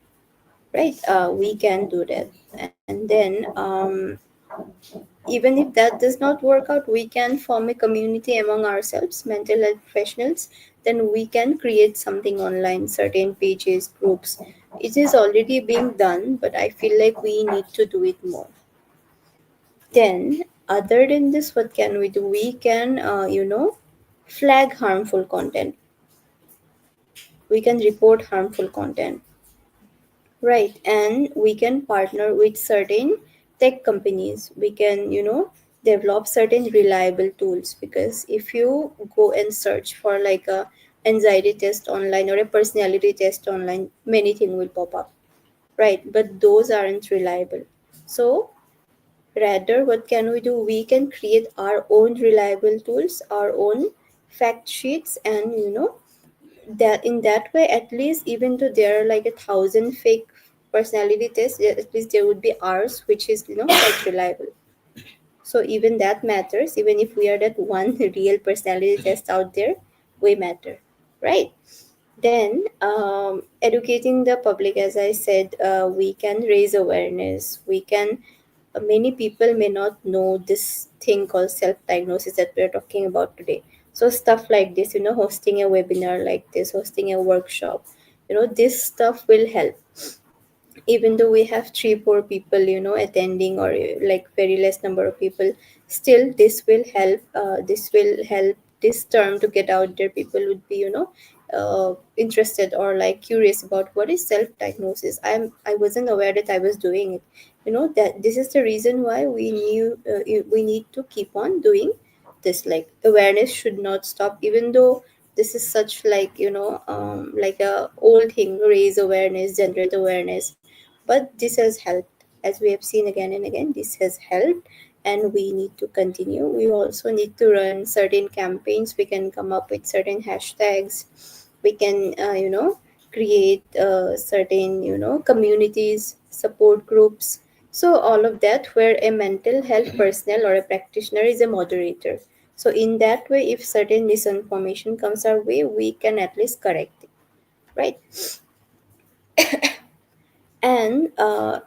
right? We can do that. And then even if that does not work out, we can form a community among ourselves, mental health professionals. Then we can create something online, certain pages, groups. It is already being done, but I feel like we need to do it more. Then, other than this, what can we do? We can, flag harmful content. We can report harmful content. Right, and we can partner with certain tech companies. We can, develop certain reliable tools, because if you go and search for like a anxiety test online or a personality test online, many things will pop up, right? But those aren't reliable. So rather, what can we do? We can create our own reliable tools, our own fact sheets, and that in that way, at least even though there are like 1,000 fake personality tests, at least there would be ours, which is quite reliable. So even that matters. Even if we are that one real personality test out there, we matter, right? Then educating the public, as I said, we can raise awareness. We can many people may not know this thing called self-diagnosis that we're talking about today. So stuff like this, hosting a webinar like this, hosting a workshop, this stuff will help. Even though we have 3 4 people attending, or like very less number of people, still this will help. This will help this term to get out there. People would be interested or like curious about what is self diagnosis. I wasn't aware that I was doing it. That this is the reason why we need to keep on doing this. Like awareness should not stop, even though this is such like like a old thing, raise awareness, generate awareness. But this has helped, as we have seen again and again. This has helped, and we need to continue. We also need to run certain campaigns. We can come up with certain hashtags. We can create certain communities, support groups. So all of that, where a mental health personnel or a practitioner is a moderator. So in that way, if certain misinformation comes our way, we can at least correct it, right? And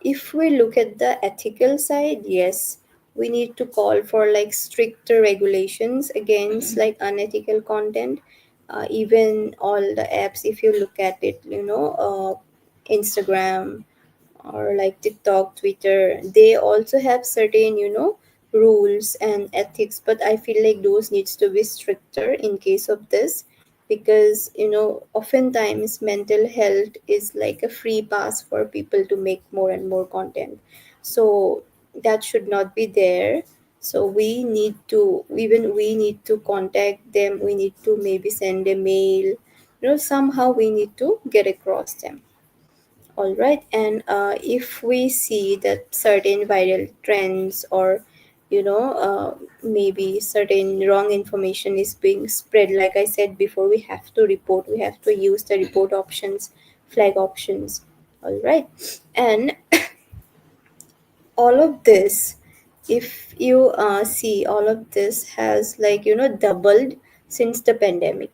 if we look at the ethical side, yes, we need to call for like stricter regulations against like unethical content. Even all the apps, if you look at it, Instagram or like TikTok, Twitter, they also have certain, rules and ethics. But I feel like those needs to be stricter in case of this, because oftentimes mental health is like a free pass for people to make more and more content. So that should not be there. So we need to contact them. We need to maybe send a mail. Somehow we need to get across them. All right, and if we see that certain viral trends or maybe certain wrong information is being spread, like I said before, we have to report. We have to use the report options, flag options. All right, and all of this, if you see, all of this has like doubled since the pandemic.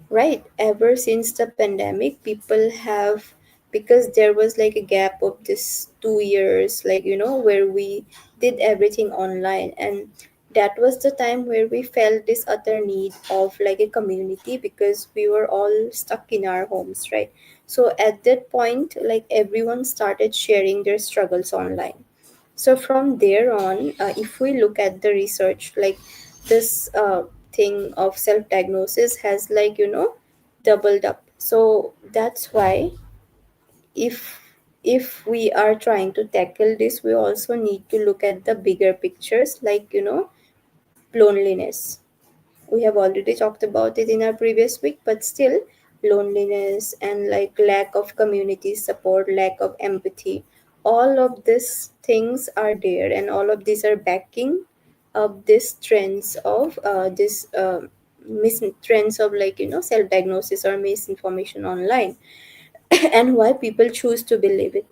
Right, ever since the pandemic, people have, because there was like a gap of this 2 years, like where we did everything online, and that was the time where we felt this utter need of like a community, because we were all stuck in our homes, right? So at that point, like everyone started sharing their struggles online. So from there on, if we look at the research, like this thing of self-diagnosis has like doubled up. So that's why, if we are trying to tackle this, we also need to look at the bigger pictures, like loneliness. We have already talked about it in our previous week, but still, loneliness and like lack of community support, lack of empathy, all of these things are there, and all of these are backing up this trends of this trends of like self-diagnosis or misinformation online. And why people choose to believe it,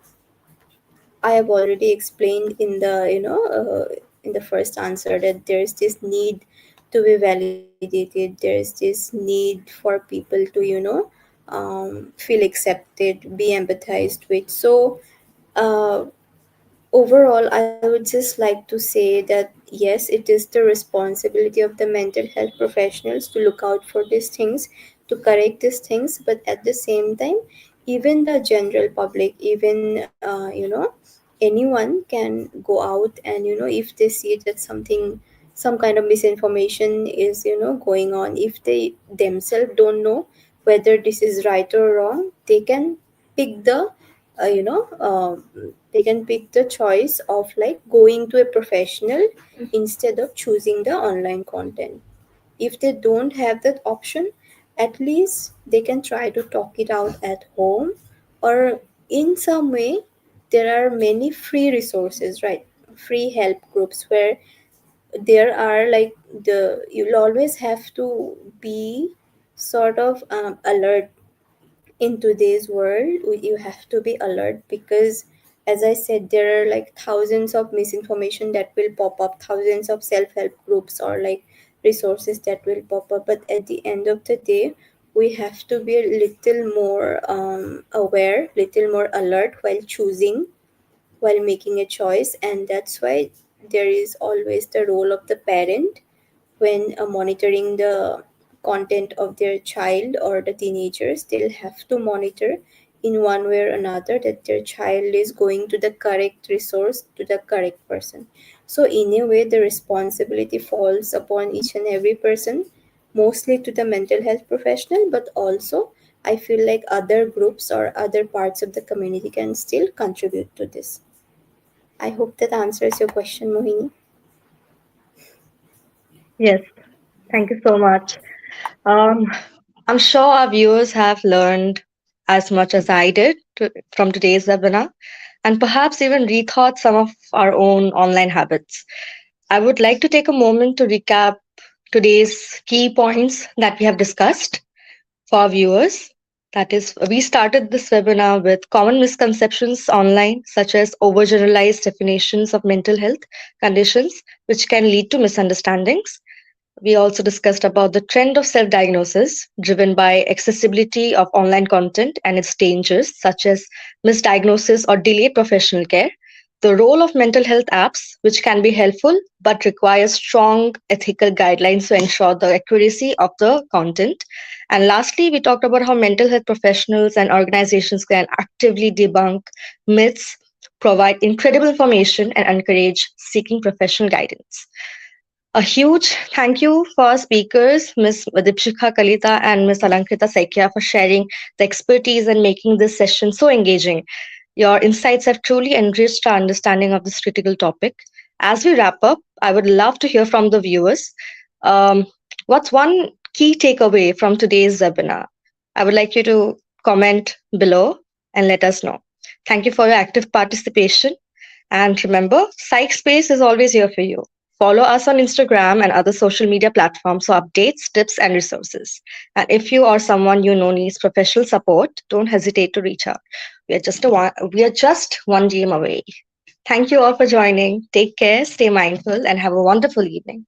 I have already explained in the in the first answer, that there is this need to be validated. There is this need for people to feel accepted, be empathized with. So uh, overall, I would just like to say that yes, it is the responsibility of the mental health professionals to look out for these things, to correct these things. But at the same time, even the general public, even anyone can go out, and if they see that something, some kind of misinformation is going on, if they themselves don't know whether this is right or wrong, they can pick the uh, you know um, they can pick the choice of like going to a professional instead of choosing the online content. If they don't have that option, at least they can try to talk it out at home, or in some way. There are many free resources, right? Free help groups where there are like the you'll always have to be sort of alert. In today's world you have to be alert, because as I said, there are like thousands of misinformation that will pop up, thousands of self-help groups or like resources that will pop up, but at the end of the day we have to be a little more aware, little more alert while choosing, while making a choice. And that's why there is always the role of the parent when monitoring the content of their child or the teenagers. They'll have to monitor in one way or another that their child is going to the correct resource, to the correct person. So in a way the responsibility falls upon each and every person, mostly to the mental health professional, but also I feel like other groups or other parts of the community can still contribute to this. I hope that answers your question, Mohini. Yes, thank you so much. Um, I'm sure our viewers have learned as much as I did from today's webinar, and perhaps even rethought some of our own online habits. I would like to take a moment to recap today's key points that we have discussed for our viewers. That is, we started this webinar with common misconceptions online, such as overgeneralized definitions of mental health conditions, which can lead to misunderstandings. We also discussed about the trend of self diagnosis driven by accessibility of online content and its dangers, such as misdiagnosis or delayed professional care. The role of mental health apps, which can be helpful but require strong ethical guidelines to ensure the accuracy of the content. And lastly, we talked about how mental health professionals and organizations can actively debunk myths, provide incredible information, and encourage seeking professional guidance. A huge thank you for our speakers, Ms. Dipshika Kalita and Ms. Alankrita Saikia, for sharing the expertise and making this session so engaging. Your insights have truly enriched our understanding of this critical topic. As we wrap up, I would love to hear from the viewers. Um, what's one key takeaway from today's webinar? I would like you to comment below and let us know. Thank you for your active participation. And remember, Psych Space is always here for you. Follow us on Instagram and other social media platforms for updates, tips, and resources. And if you or someone you know needs professional support, don't hesitate to reach out. We are just one DM away. Thank you all for joining. Take care, stay mindful, and have a wonderful evening.